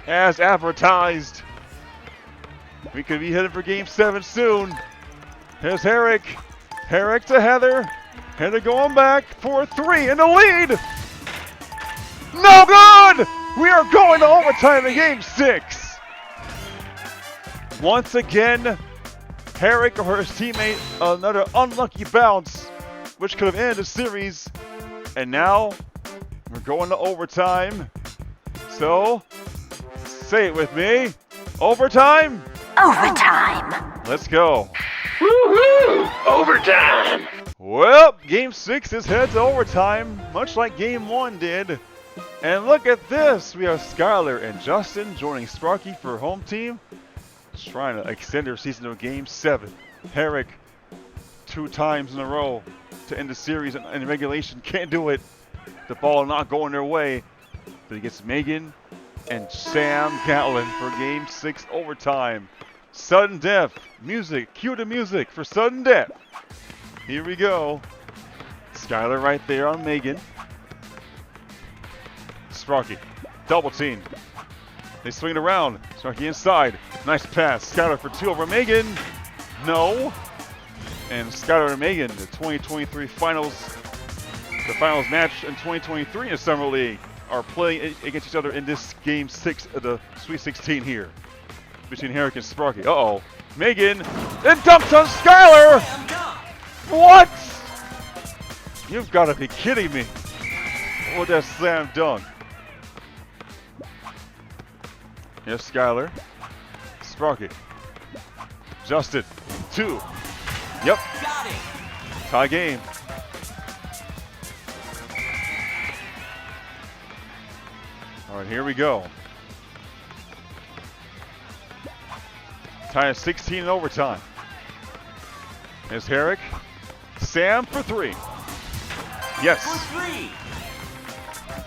as advertised. We could be headed for Game 7 soon. Here's Herrick. Herrick to Heather. Heather going back for a three in the lead. No good! We are going to overtime in Game 6. Once again, Herrick or his teammate, another unlucky bounce, which could have ended the series. And now, we're going to overtime. So, say it with me. Overtime? Overtime. Let's go. Woohoo! Overtime! Well, Game 6 is headed to overtime, much like Game 1 did. And look at this. We have Skylar and Justin joining Sparky for home team, trying to extend their season to Game 7. Herrick, 2 times in a row to end the series in regulation. Can't do it. The ball not going their way. But he gets Megan and Sam Gatlin for Game 6 overtime. Sudden death. Music. Cue the music for sudden death. Here we go. Skylar right there on Megan. Sparky. Double team. They swing it around. Sparky inside. Nice pass. Skylar for 2 over Megan. No. And Skylar and Megan, the 2023 finals, the finals match in 2023 in the Summer League, are playing against each other in this Game 6 of the Sweet 16 here between Herrick and Sparky. Uh-oh. Megan, it dumps on Skylar! What? You've got to be kidding me. What that slam dunk? Here's Skylar. Sparky. Justin. 2. Yep. Got it. Tie game. All right, here we go. Tie at 16 in overtime. There's Herrick. Sam for 3. Yes. For 3.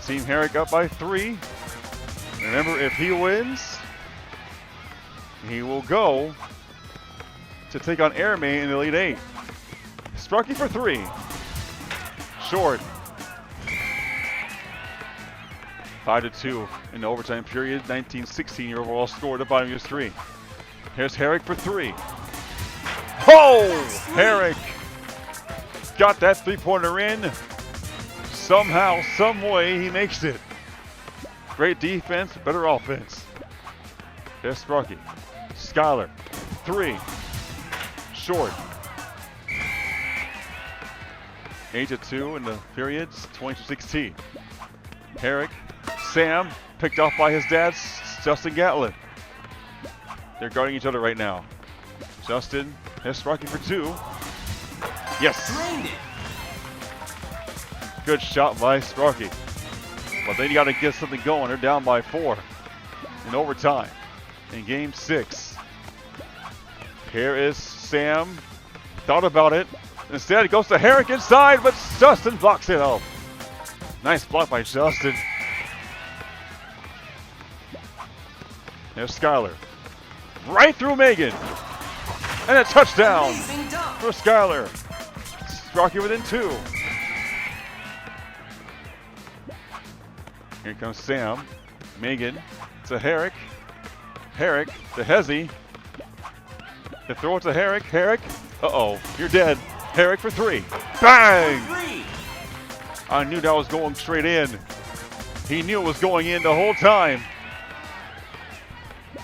Team Herrick up by 3. Remember, if he wins, he will go to take on Aramae in the Elite 8. Sparky for 3. Short. 5-2 in the overtime period. 19-16 your overall score at the bottom of your 3. Here's Herrick for 3. Oh! Herrick got that three-pointer in. Somehow, some way, he makes it. Great defense, better offense. There's Sparky. Skylar. 3. Short. 8-2 in the periods. 20-16. Herrick. Sam. Picked off by his dad, Justin Gatlin. They're guarding each other right now. Justin has Sparky for 2. Yes. Drained it. Good shot by Sparky. But they got to get something going. They're down by 4 in overtime in Game 6. Here is Sam. Thought about it. Instead, it goes to Herrick inside, but Justin blocks it up. Nice block by Justin. There's Skylar. right through Megan. And a touchdown Amazing dunk. for Skylar. Sparky within 2. Here comes Sam. Megan to Herrick. Herrick to Hezzy. The throw it to Herrick. Herrick. Uh-oh, you're dead. Herrick for 3. Bang! 3. I knew that was going straight in. He knew it was going in the whole time.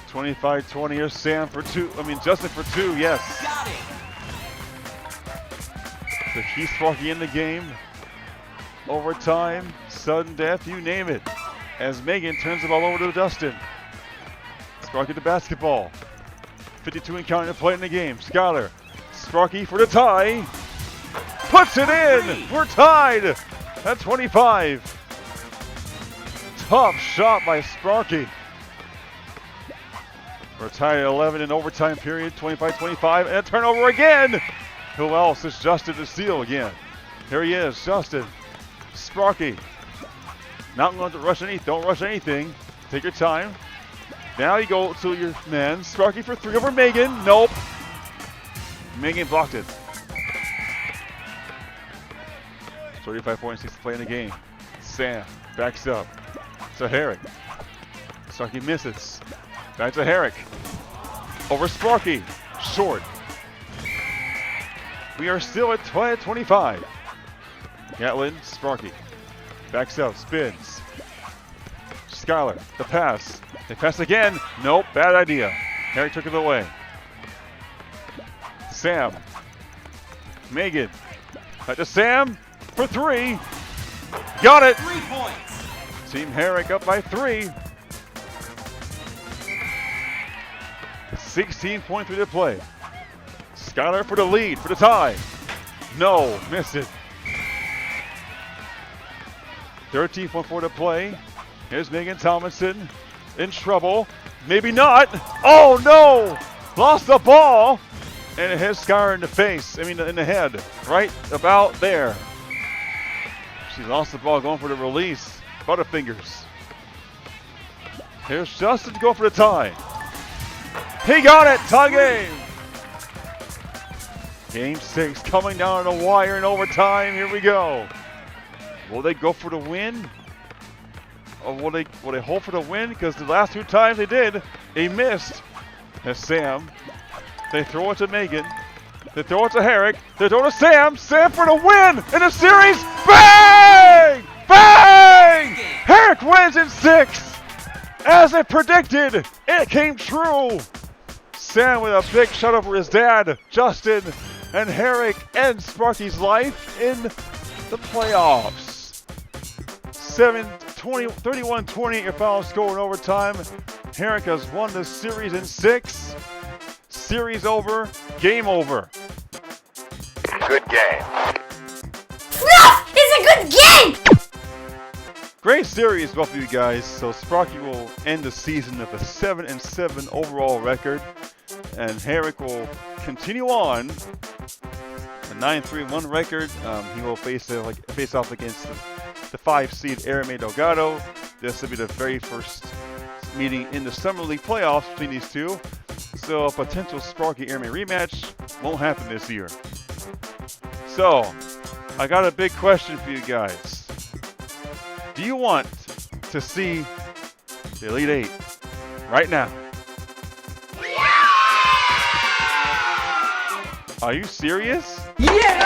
25-20 or Sam for 2. I mean, Justin for 2, yes. Got it. So keep Sparky in the game. Overtime, sudden death, you name it. As Megan turns the ball over to Dustin. Sparky the basketball. 52 and counting to play in the game. Skylar. Sparky for the tie. Puts it in. We're tied at 25. Tough shot by Sparky. We're tied at 11 in overtime period. 25-25 and a turnover again. Who else? It's Justin to steal again. Here he is, Justin. Sparky. Not going to rush anything. Don't rush anything. Take your time. Now you go to your man. Sparky for 3 over Megan. Nope. Megan blocked it. 35 points to play in the game. Sam backs up to Herrick. Sparky misses. Back to Herrick. Over Sparky. Short. We are still at 25. Katelynn, Sparky. Backs up, spins. Skylar, the pass. They pass again. Nope, bad idea. Herrick took it away. Sam. Megan. Back to Sam for 3. Got it. 3 points. Team Herrick up by 3. 16.3 to play. Skylar for the lead, for the tie. No, missed it. 13.4 to play. Here's Megan Tomlinson in trouble. Maybe not. Oh no! Lost the ball. And it hits Skylar in the face. I mean, in the head. Right about there. She lost the ball going for the release. Butterfingers. Here's Justin to go for the tie. He got it. Tie game. Game 6 coming down on the wire in overtime. Here we go. Will they go for the win? Or will they hope for the win? Because the last 2 times they did, they missed. There's Sam. They throw it to Megan. They throw it to Herrick. They throw it to Sam. Sam for the win in the series. Bang! Bang! Herrick wins in 6. As it predicted, it came true. Sam with a big shot over his dad, Justin, and Herrick ends Sparky's life in the playoffs. 31-20 your final score in overtime. Herrick has won the series in 6. Series over, game over. Good game. No! It's a good game! Great series, both of you guys. So Sparky will end the season with a 7-7 overall record, and Herrick will continue on a 9-3-1 record. He will face off against the 5 seed Aramae Delgado. This will be the very first meeting in the Summer League playoffs between these two. So a potential Sparky Aramae rematch won't happen this year. So I got a big question for you guys. Do you want to see the Elite 8 right now? Are you serious? Yeah!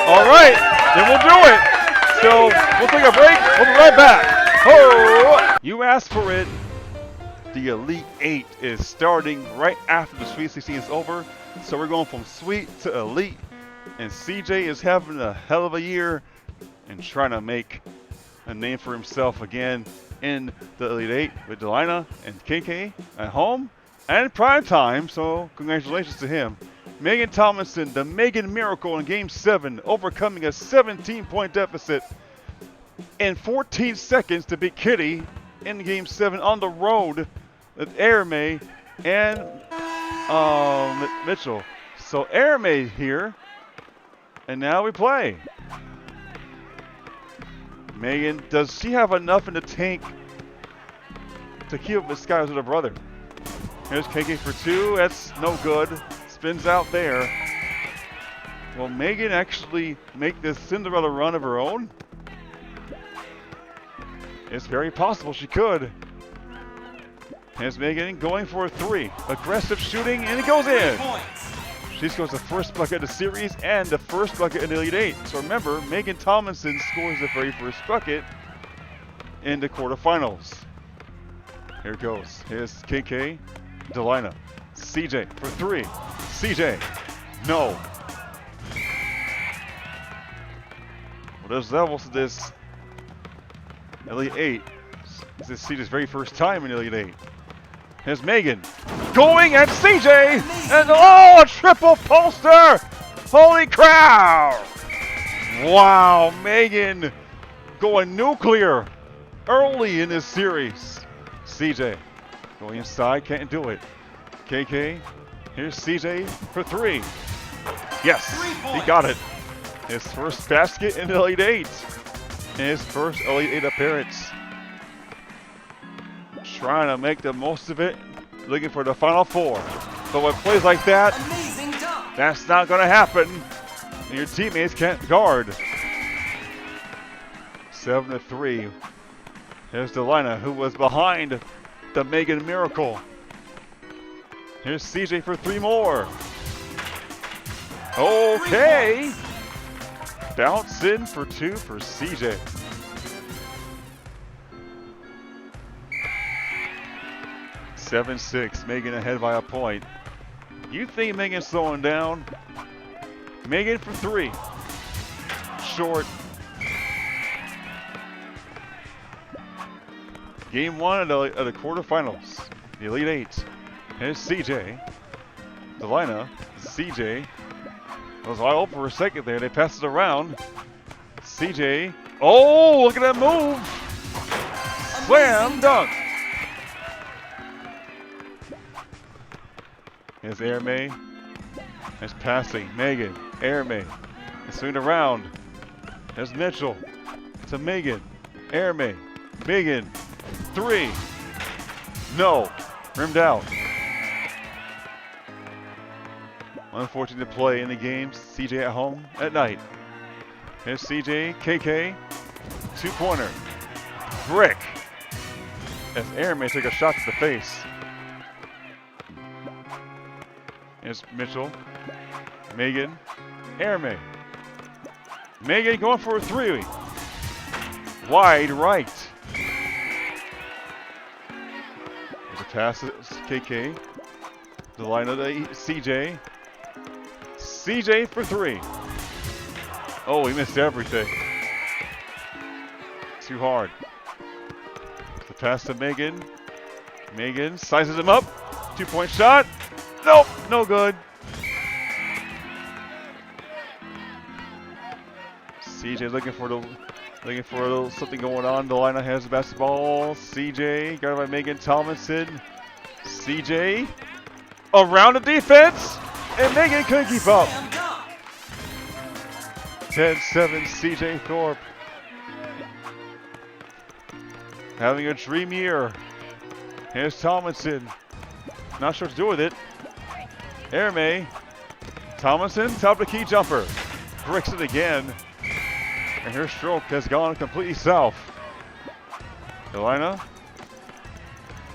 All right, then we'll do it. So we'll take a break. We'll be right back. Oh, you asked for it. The Elite 8 is starting right after the Sweet 16 is over. So we're going from Sweet to Elite. And CJ is having a hell of a year and trying to make a name for himself again in the Elite 8 with Delina and KK at home and prime time. So congratulations to him. Megan Tomlinson, the Megan Miracle in Game 7, overcoming a 17-point deficit in 14 seconds to beat Kitty in Game 7 on the road with Aramae and Mitchell. So Aramae here, and now we play. Megan, does she have enough in the tank to keep up with Skylar's little brother? Here's KK for 2. That's no good. Spins out there. Will Megan actually make this Cinderella run of her own? It's very possible she could. Here's Megan going for a 3. Aggressive shooting, and it goes in. She scores the first bucket of the series and the first bucket in the Elite 8. So remember, Megan Tomlinson scores the very first bucket in the quarterfinals. Here it goes. Here's KK, Delina, CJ for 3. CJ, no. Well, there's levels to this Elite 8. This is CJ's very first time in Elite 8. Here's Megan going at CJ, and oh, a triple poster! Holy cow! Wow, Megan going nuclear early in this series. CJ going inside, can't do it. KK, here's CJ for 3. Yes, he got it. His first basket in Elite 8. And his first Elite 8 appearance. Trying to make the most of it, looking for the Final 4. But with plays like that, that's not going to happen. And your teammates can't guard. 7-3. Here's Delina, who was behind the Megan miracle. Here's CJ for 3 more. Okay. Bounce in for 2 for CJ. Seven, 6. Megan ahead by a point. You think Megan's slowing down? Megan for 3. Short. Game 1 of the quarterfinals. The Elite 8. Here's CJ. Delina. CJ. Was wide open for a second there. They pass it around. CJ. Oh, look at that move. Slam dunk. Here's Aramae. Nice passing. Megan. Aramae. They swing it around. There's Mitchell. To Megan. Aramae. Megan. 3. No. Rimmed out. Unfortunate play in the game. CJ at home at night. Here's CJ. KK. 2-pointer. Brick. As Aramae took a shot to the face. Here's Mitchell. Megan. Aramae. Megan going for a 3. Wide right. There's a pass to KK. Delina to CJ. CJ for 3. Oh, he missed everything. Too hard. The pass to Megan. Megan sizes him up. 2-point shot. Nope, no good. CJ looking for a little something going on. Delina has the basketball. CJ guarded by Megan Tomlinson. CJ around the defense, and Megan couldn't keep up. 10-7 CJ Thorpe. Having a dream year. Here's Tomlinson. Not sure what to do with it. Aramae. Tomlinson, top of the key jumper. Bricks it again. And her stroke has gone completely south. Delina.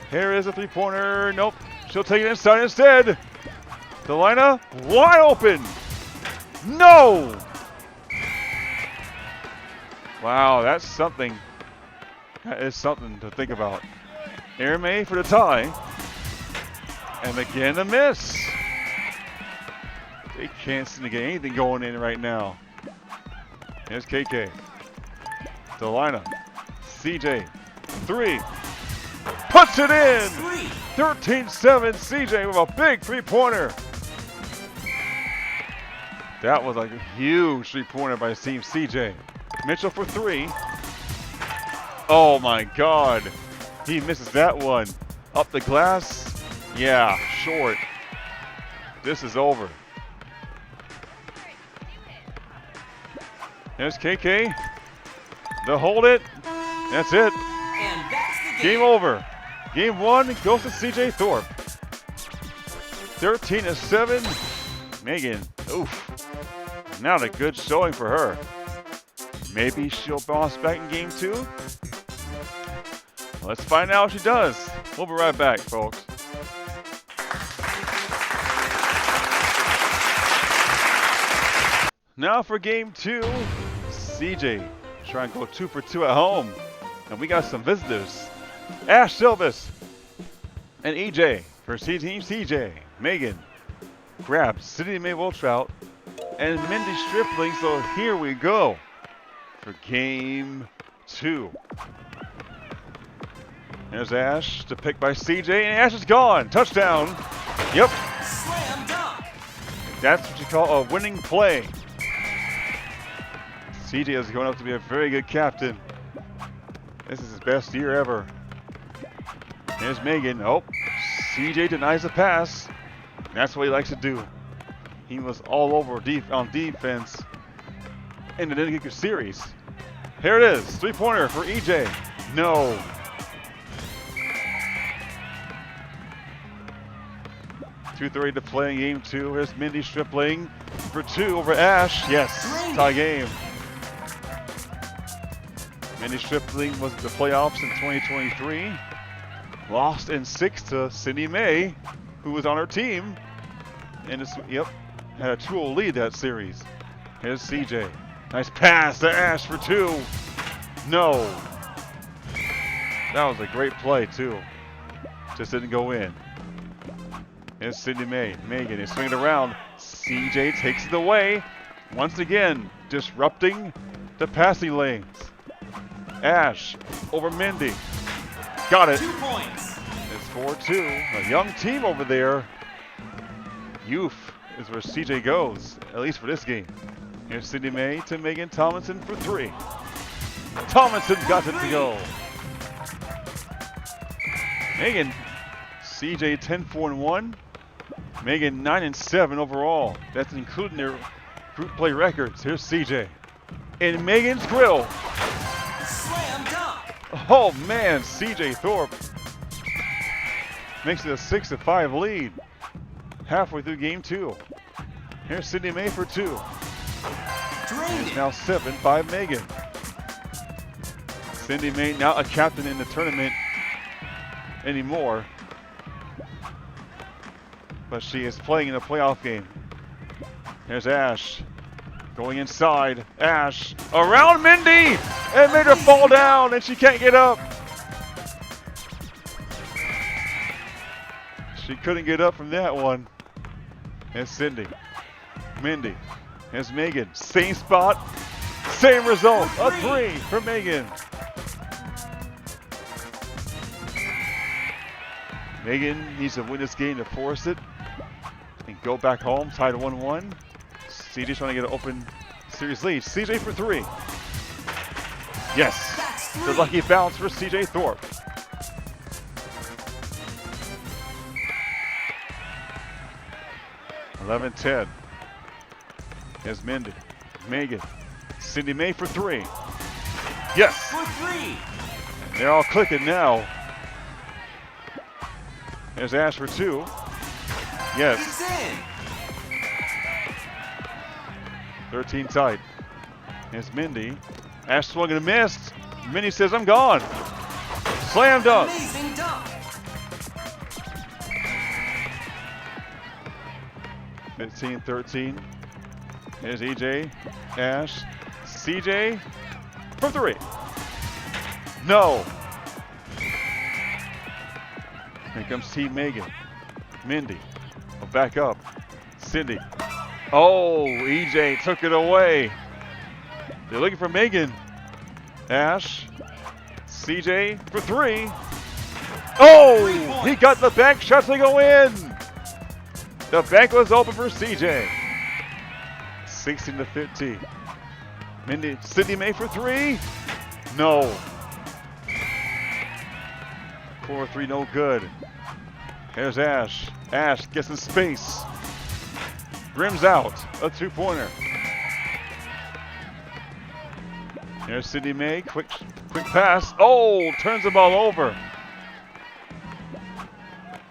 Here is a 3-pointer. Nope. She'll take it inside instead. Delina, wide open. No! Wow, that's something. That is something to think about. Aramae for the tie. And again, a miss. They can't seem to get anything going in right now. Here's KK. Delina. CJ. 3. Puts it in! 13-7 CJ with a big 3-pointer. That was like a huge 3-pointer by Team CJ. Mitchell for 3. Oh my God. He misses that one. Up the glass. Yeah, short. This is over. There's KK. They'll hold it. That's it. And that's the Game over. Game 1 goes to CJ Thorpe. 13-7. Megan, oof. Not a good showing for her. Maybe she'll bounce back in game 2? Let's find out if she does. We'll be right back, folks. Now for game 2, CJ trying to go 2 for 2 at home. And we got some visitors. Ash Silvis and EJ for Team CJ. Megan grabs City May Wiltrout and Mindee Stripling. So here we go for game 2. There's Ash to pick by CJ, and Ash is gone. Touchdown. Yep. Slam dunk. That's what you call a winning play. CJ is going up to be a very good captain. This is his best year ever. There's Megan. Oh, CJ denies the pass. That's what he likes to do. He was all over on defense in the dedicated series. Here it is. 3-pointer for EJ. No. .230 to play in game 2. Here's Mindee Stripling for 2 over Ash. Yes, tie game. Mindee Stripling was at the playoffs in 2023. Lost in 6 to Cindy May, who was on her team. And had a 2-0 lead that series. Here's CJ. Nice pass to Ash for 2. No. That was a great play too. Just didn't go in. Here's Cindy May. Megan is swinging around. CJ takes it away. Once again, disrupting the passing lanes. Ash over Mindee. Got it. 2 points. It's 4-2. A young team over there. Youth is where CJ goes, at least for this game. Here's Cindy May to Megan Tomlinson for 3. Tomlinson got it to go. Megan, CJ 10-4-1. Megan 9-7 overall. That's including their group play records. Here's CJ. In Megan's grill. Slam dunk. Oh man, CJ Thorpe makes it a 6-5 lead. Halfway through game 2. Here's Cindy May for 2. It's now 7-5 Megan. Cindy May now a captain in the tournament anymore. But she is playing in a playoff game. Here's Ash. Going inside. Ash around Mindee! And made her fall down and she can't get up. She couldn't get up from that one. Here's Cindy. Mindee. Here's Megan. Same spot. Same result. A 3 for Megan. Megan needs to win this game to force it and go back home, tied 1-1. CJ's trying to get an open series lead. CJ for 3. Yes, the lucky bounce for CJ Thorpe. (11-10). Here's Mindee. Megan. Cindy May for 3. Yes. For 3. They're all clicking now. There's Ash for 2. Yes. It's in. 13 tight. Here's Mindee. Ash swung and missed. Mindee says, I'm gone. Slam dunk. Amazing dunk. 15-13. Here's EJ. Ash. CJ for 3. No. Here comes Team Megan. Mindee will back up. Cindy. Oh, EJ took it away. They're looking for Megan. Ash. CJ for 3. Oh, he got the bank shot to go in. The bank was open for CJ. 16-15. Mindee, Cindy May for 3. No. 4-3, no good. Here's Ash. Ash gets in space. Rims out. A 2-pointer. Here's Cindy May. Quick pass. Oh, turns the ball over.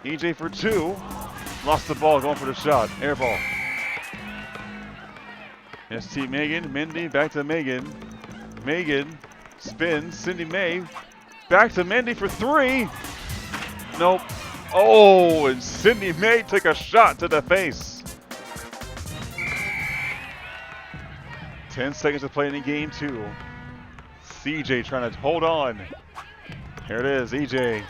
EJ for 2. Lost the ball, going for the shot. Air ball. Here's Team Megan. Mindee back to Megan. Megan spins. Cindy May back to Mindee for 3. Nope. Oh, and Cindy May took a shot to the face. 10 seconds to play in game 2. CJ trying to hold on. Here it is, EJ.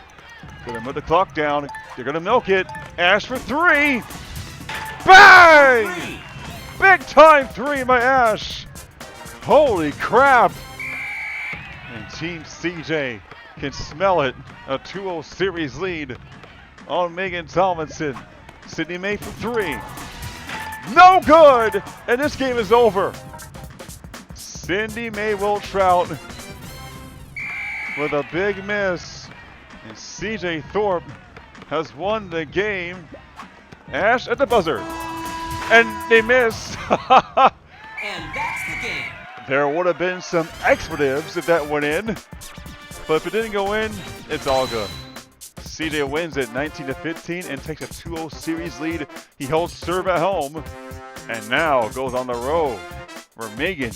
Gonna put the clock down. They're gonna milk it. Ash for 3. Bang! Big time 3 by Ash. Holy crap. And Team CJ can smell it. A 2-0 series lead on Megan Tomlinson. Sydney May for 3. No good! And this game is over. Cindy May Wiltrout with a big miss. And CJ Thorpe has won the game. Ash at the buzzer. And they miss. And that's the game. There would have been some expletives if that went in. But if it didn't go in, it's all good. CJ wins it 19-15 and takes a 2-0 series lead. He holds serve at home and now goes on the road where Megan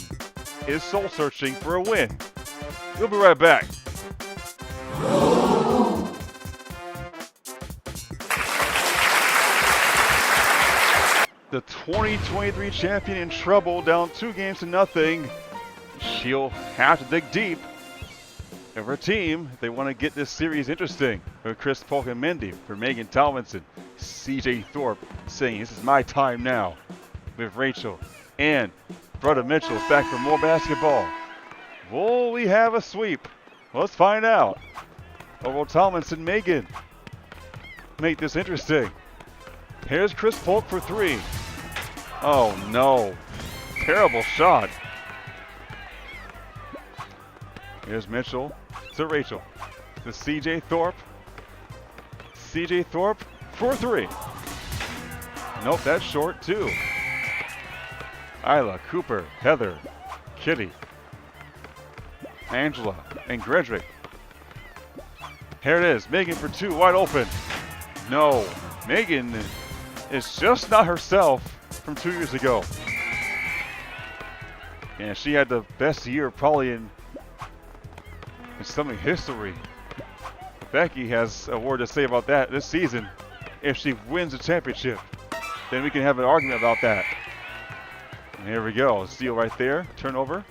is soul searching for a win. We'll be right back. The 2023 champion in trouble, down 2 games to nothing. She'll have to dig deep of her team if they want to get this series interesting. For Kris, Polk, and Mindee, for Megan Tomlinson, CJ Thorpe saying this is my time now. With Rachel and Brother Mitchell's back for more basketball. Will we have a sweep? Let's find out. Or will Tomlinson Megan make this interesting? Here's Kris Polk for 3. Oh no. Terrible shot. Here's Mitchell to Rachel. To CJ Thorpe. CJ Thorpe for 3. Nope, that's short too. Isla, Cooper, Heather, Kitty, Angela, and Gredrick. Here it is. Megan for 2, wide open. No. Megan is just not herself from 2 years ago. And she had the best year probably in Summit history. Becky has a word to say about that this season. If she wins the championship, then we can have an argument about that. And here we go. Steal right there. Turnover.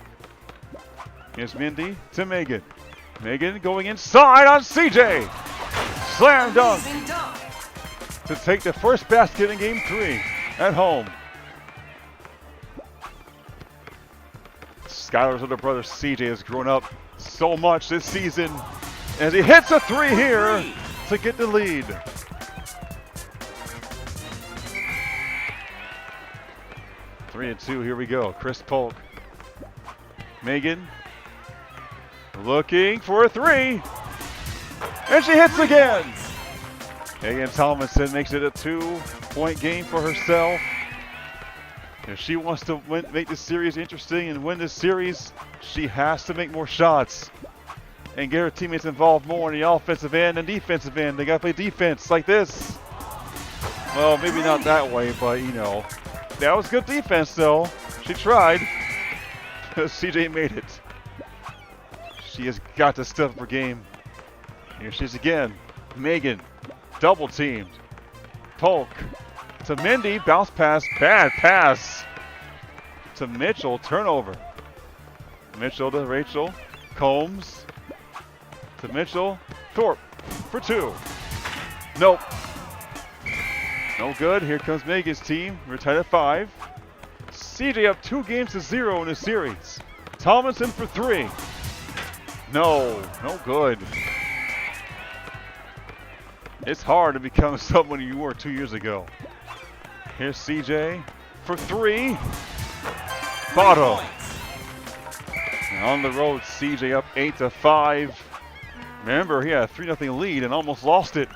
Here's Mindee to Megan. Megan going inside on CJ. Slam dunk Amazing dunk. to take the first basket in game 3 at home. Skylar's little brother CJ has grown up so much this season as he hits a 3 here to get the lead. Three and 2, here we go. Kris Polk. Megan looking for a 3. And she hits again. Megan Tomlinson makes it a 2-point game for herself. If she wants to make this series interesting and win this series, she has to make more shots and get her teammates involved more in the offensive end and defensive end. They got to play defense like this. Well, maybe not that way, but you know. That was good defense, though. She tried. CJ made it. She has got to step up her game. Here she is again. Megan, double teamed. Polk to Mindee, bounce pass, bad pass. To Mitchell, turnover. Mitchell to Rachel, Combs. To Mitchell, Thorpe for 2. Nope. No good. Here comes Megan's team. We're tied at 5. CJ up 2 games to 0 in the series. Tomlinson for 3. No good. It's hard to become someone you were 2 years ago. Here's CJ for 3. Bottom. And on the road, CJ up 8-5. Remember, he had a 3-0 lead and almost lost it.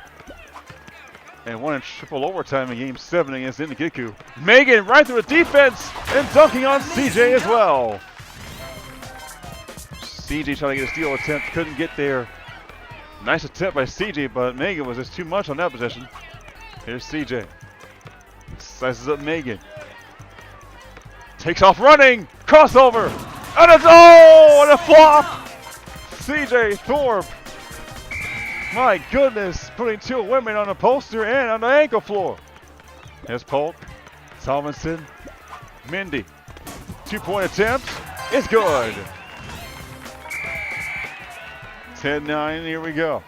And won in triple overtime in game 7 against Geico. Megan right through the defense and dunking on CJ as well. CJ trying to get a steal attempt, couldn't get there. Nice attempt by CJ, but Megan was just too much on that possession. Here's CJ. Slices up Megan. Takes off running. Crossover. And it's and a flop. CJ Thorpe. My goodness, putting 2 women on the poster and on the ankle floor. Here's Polk. Tomlinson. Mindee. 2-point attempt. It's good. 10-9, here we go.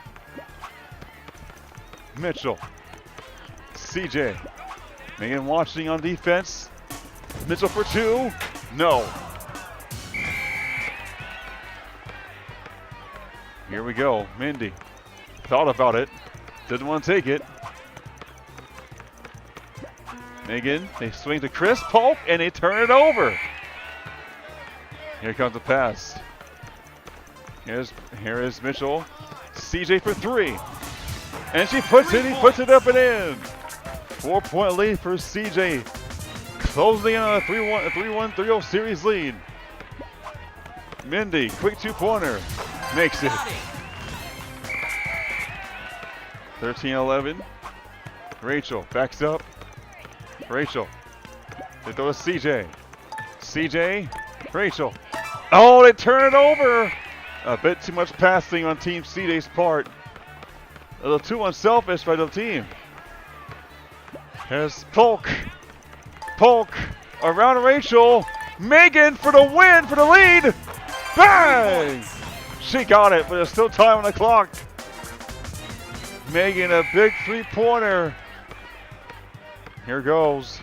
Mitchell. CJ. Megan watching on defense. Mitchell for 2. No. Here we go. Mindee. Thought about it. Didn't want to take it. Megan, they swing to Kris, Polk, and they turn it over. Here comes the pass. Here is Mitchell. CJ for 3. And she puts it, he puts it up and in. 4-point lead for CJ. Closing in on a 3-1-3-0 series lead. Mindee, quick 2-pointer. Makes it. 13-11. Rachel backs up. Rachel. They throw to CJ. CJ. Rachel. Oh, they turn it over. A bit too much passing on Team CJ's part. A little too unselfish by the team. Here's Polk. Polk around Rachel. Megan for the win, for the lead. Bang! She got it, but there's still time on the clock. Megan, a big 3-pointer. Here goes.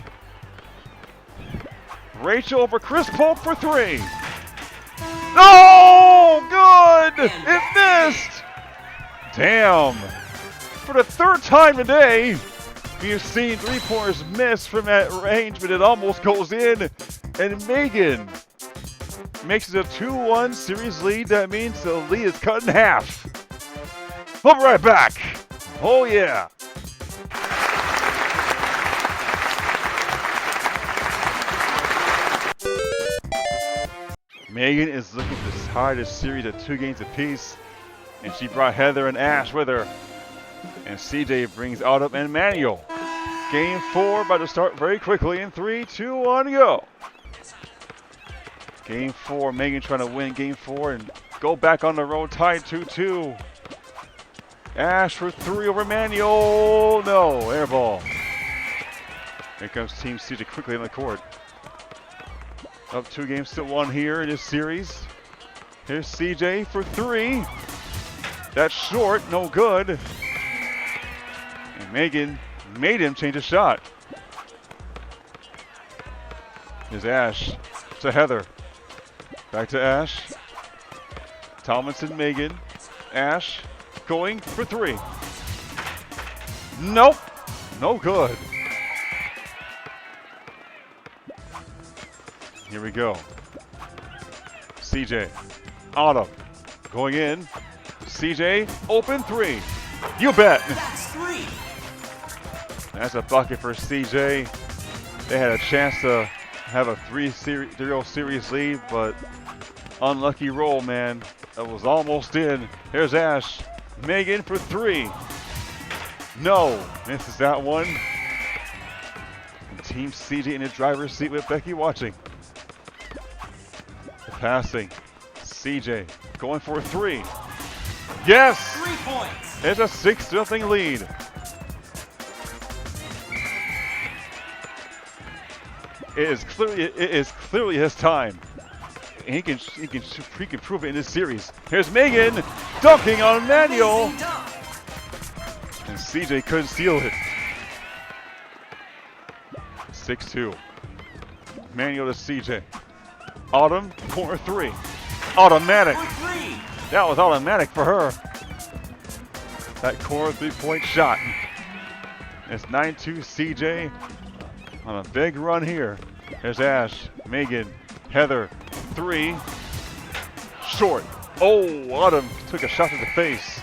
Rachel over Kris, Polk for 3. Oh, good! It missed! Damn. For the 3rd time today, we've seen 3-pointers miss from that range, but it almost goes in. And Megan makes it a 2-1 series lead. That means the lead is cut in half. We'll be right back. Oh, yeah. Megan is looking to tie the series at 2 games apiece, and she brought Heather and Ash with her. And CJ brings Autumn and Manuel. Game 4 about to start very quickly in 3, 2, 1, go. Game 4, Megan trying to win Game 4 and go back on the road tied 2-2. Ash for 3 over Manuel. No, air ball. Here comes Team CJ quickly on the court. Up 2 games to 1 here in this series. Here's CJ for 3. That's short, no good. And Megan made him change his shot. Here's Ash to Heather. Back to Ash. Tomlinson, Megan. Ash going for 3. Nope, no good. Here we go. CJ. Autumn. Going in. CJ. Open 3. You bet. That's 3. That's a bucket for CJ. They had a chance to have a 3-0 series lead, but unlucky roll, man. That was almost in. There's Ash. Megan for 3. No. Misses that one. And Team CJ in the driver's seat with Becky watching. Passing. CJ going for 3. Yes! 3 points. It's a 6-0 lead. It is clearly his time. And he can prove it in this series. Here's Megan dunking on Manuel. And CJ couldn't steal it. 6-2. Manuel to CJ. Autumn, corner 3. Automatic. That was automatic for her. That corner 3-point shot. It's 9-2 CJ on a big run here. There's Ash, Megan, Heather, 3. Short. Oh, Autumn took a shot to the face.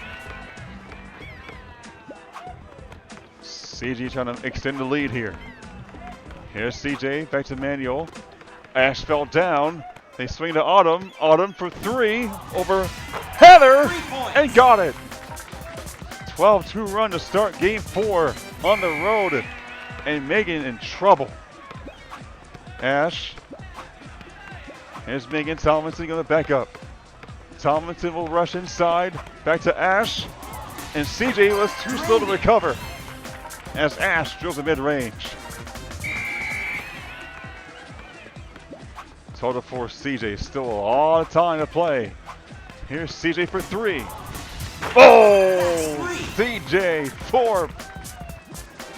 CJ trying to extend the lead here. Here's CJ, back to Manuel. Ash fell down. They swing to Autumn. Autumn for 3 over Heather and got it. 12-2 run to start Game 4 on the road And Megan in trouble. Ash. Here's Megan Tomlinson going to back up. Tomlinson will rush inside. Back to Ash. And CJ was too slow to recover as Ash drills a mid-range. Total for CJ. Still a lot of time to play. Here's CJ for 3. Oh! CJ Thorpe.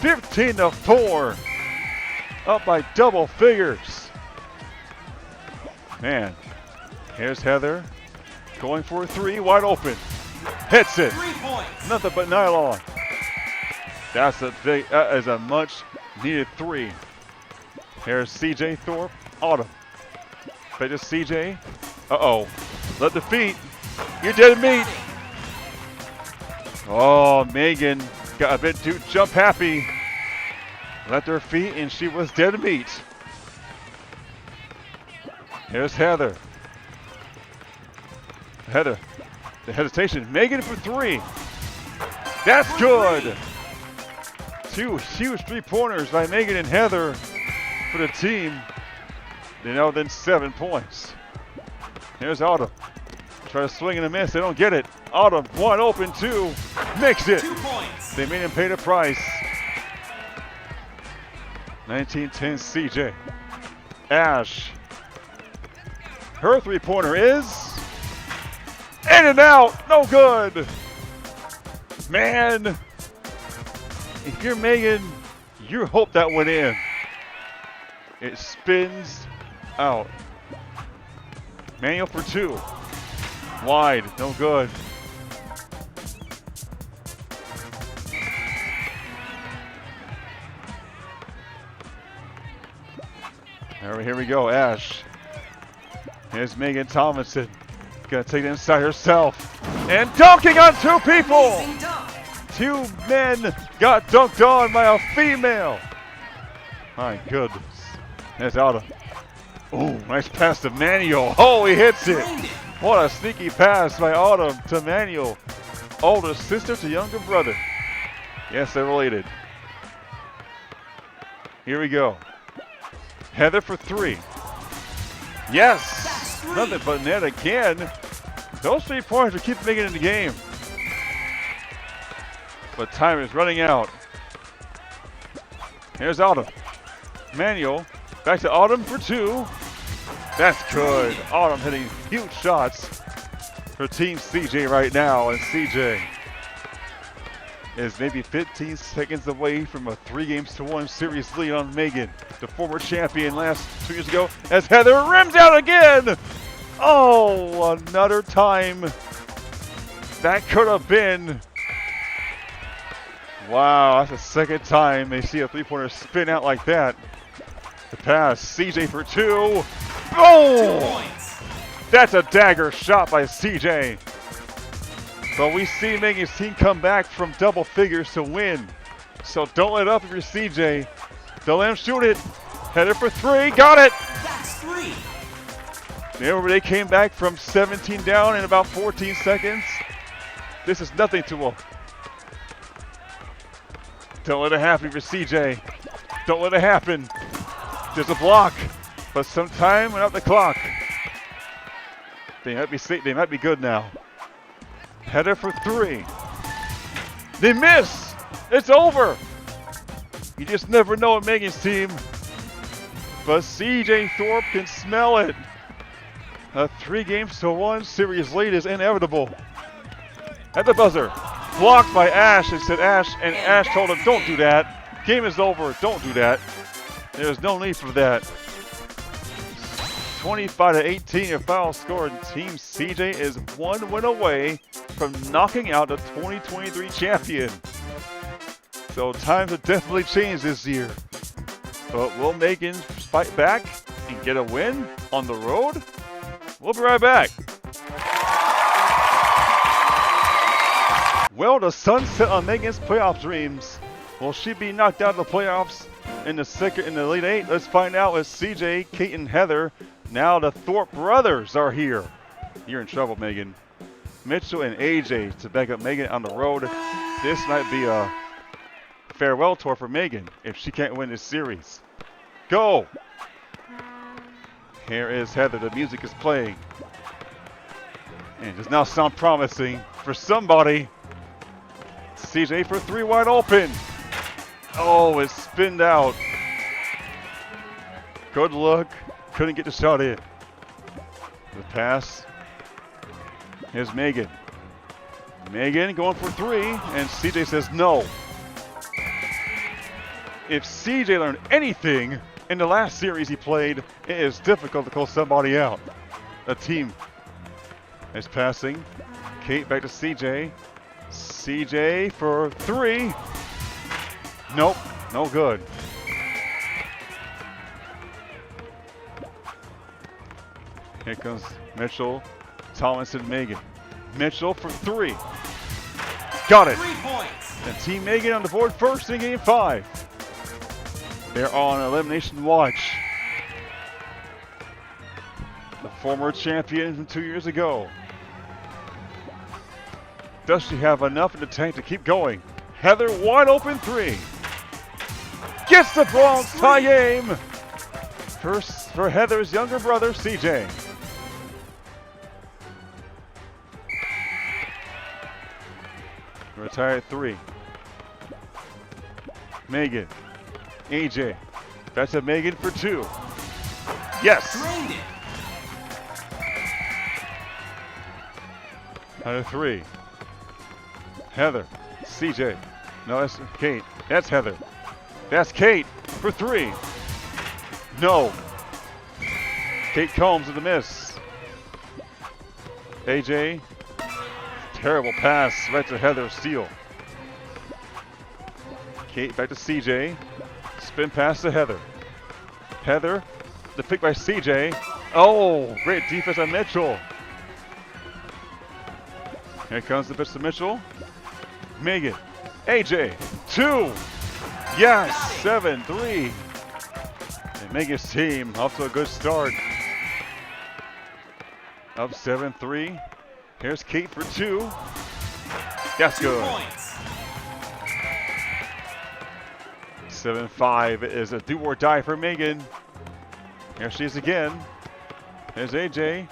15-4. Up by double figures. Man. Here's Heather. Going for a 3. Wide open. Hits it. 3 points. Nothing but nylon. That is a much needed 3. Here's CJ Thorpe. Autumn. Back to CJ. Uh-oh. Let the feet. You're dead meat. Oh, Megan got a bit too jump happy. Left her feet and she was dead meat. Here's Heather. Heather. The hesitation. Megan for 3. That's good. 2 huge 3-pointers by Megan and Heather for the team. They now within 7 points. Here's Autumn. Try to swing and a miss. They don't get it. Autumn, wide open, 2. Makes it. 2 points. They made him pay the price. 19-10 CJ. Ash. Her 3-pointer is in and out. No good. Man. If you're Megan, you hope that went in. It spins out. Manuel for 2. Wide, no good. Here we go, Ash. Here's Megan Tomlinson. Gonna take it inside herself. And dunking on 2 people! Amazing dunk. 2 men got dunked on by a female. My goodness. There's Autumn. Oh, nice pass to Manuel. Oh, he hits it. What a sneaky pass by Autumn to Manuel. Older sister to younger brother. Yes, they're related. Here we go. Heather for 3. Yes! Nothing but net again. Those 3 points will keep making it in the game. But time is running out. Here's Autumn. Manuel. Back to Autumn for 2. That's good. Autumn hitting huge shots for Team CJ right now. And CJ is maybe 15 seconds away from a 3-1 series lead on Megan, the former champion last 2 years ago, as Heather rims out again. Oh, another time. That could have been. Wow, that's the second time they see a 3-pointer spin out like that. The pass, CJ for 2. 2 Boom! points. That's a dagger shot by CJ. But we see Megan's team come back from double figures to win. So don't let up if you're CJ. Don't let him shoot it. Header for 3, got it! That's 3. Remember they came back from 17 down in about 14 seconds? This is nothing to them. Don't let it happen if you're CJ. Don't let it happen. There's a block, but some time went out the clock. They might be good now. Header for 3. They miss. It's over. You just never know with Megan's team. But CJ Thorpe can smell it. A 3-1 series lead is inevitable. At the buzzer, blocked by Ash. It said Ash, and Ash told him, "Don't do that. Game is over. Don't do that." There's no need for that. 25-18, your final score. Team CJ is 1 win away from knocking out the 2023 champion. So times have definitely changed this year. But will Megan fight back and get a win on the road? We'll be right back. Well, the sun set on Megan's playoff dreams. Will she be knocked out of the playoffs in the Elite 8? Let's find out with CJ, Kate, and Heather. Now the Thorpe brothers are here. You're in trouble, Megan. Mitchell and AJ to back up Megan on the road. This might be a farewell tour for Megan if she can't win this series. Go! Here is Heather. The music is playing. And it does now sound promising for somebody. CJ for 3 wide open. Oh, it spinned out. Good look. Couldn't get the shot in. The pass. Here's Megan. Megan going for 3, and CJ says no. If CJ learned anything in the last series he played, it is difficult to call somebody out. A team is passing. Kate back to CJ. CJ for 3. Nope, no good. Here comes Mitchell, Thomas, and Megan. Mitchell for 3. Got it. 3 points. And Team Megan on the board first in Game 5. They're on elimination watch. The former champion from 2 years ago. Does she have enough in the tank to keep going? Heather wide open 3. Gets the bronze tie game. First for Heather's younger brother, CJ. Retired 3. Megan. AJ. Back to Megan for 2. Yes! Drained it. Heather 3. Heather. CJ. No, that's Kate. That's Heather. That's Kate for 3. No. Kate Combs with the miss. AJ. Terrible pass right to Heather. Steal. Kate back to CJ. Spin pass to Heather. Heather. The pick by CJ. Oh, great defense on Mitchell. Here comes the pitch to Mitchell. Megan. AJ. 2. Yes. 7-3. And Megan's team off to a good start. Up 7-3. Here's Kate for 2. That's 2 good. points. 7-5 is a do or die for Megan. Here she is again. There's AJ.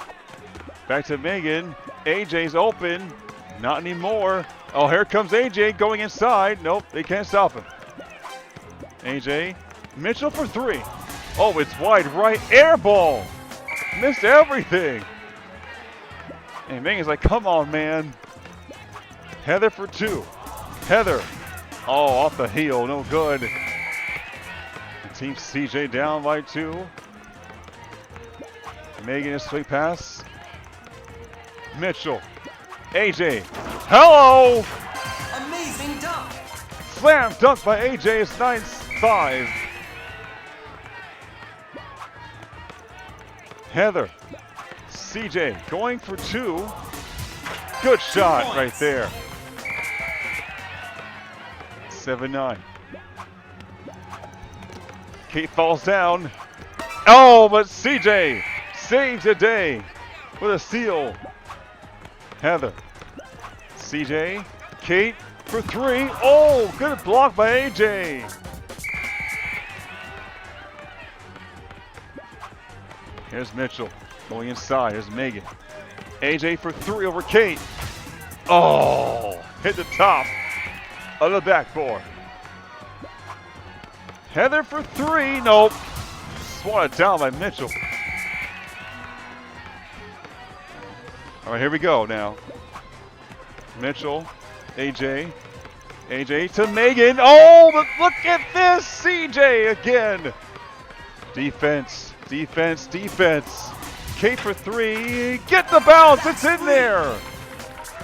Back to Megan. AJ's open. Not anymore. Oh, here comes AJ going inside. Nope, they can't stop him. AJ. Mitchell for 3. Oh, it's wide right. Air ball. Missed everything. And Megan's like, come on, man. Heather for 2. Heather. Oh, off the heel. No good. Team CJ down by 2. Megan, a sweet pass. Mitchell. AJ. Hello! Amazing dunk. Slam dunk by AJ. It's 9-5. Heather. CJ going for 2. Good shot right there. 7-9. Kate falls down. Oh, but CJ saves the day with a steal. Heather. CJ. Kate for 3. Oh, good block by AJ. Here's Mitchell going inside. Here's Megan. AJ for 3 over Kate. Oh, hit the top of the backboard. Heather for 3. Nope. Swatted down by Mitchell. All right, here we go now. Mitchell, AJ. AJ to Megan. Oh, but look at this. CJ again. Defense, defense, defense. Kate for 3. Get the bounce. It's in there.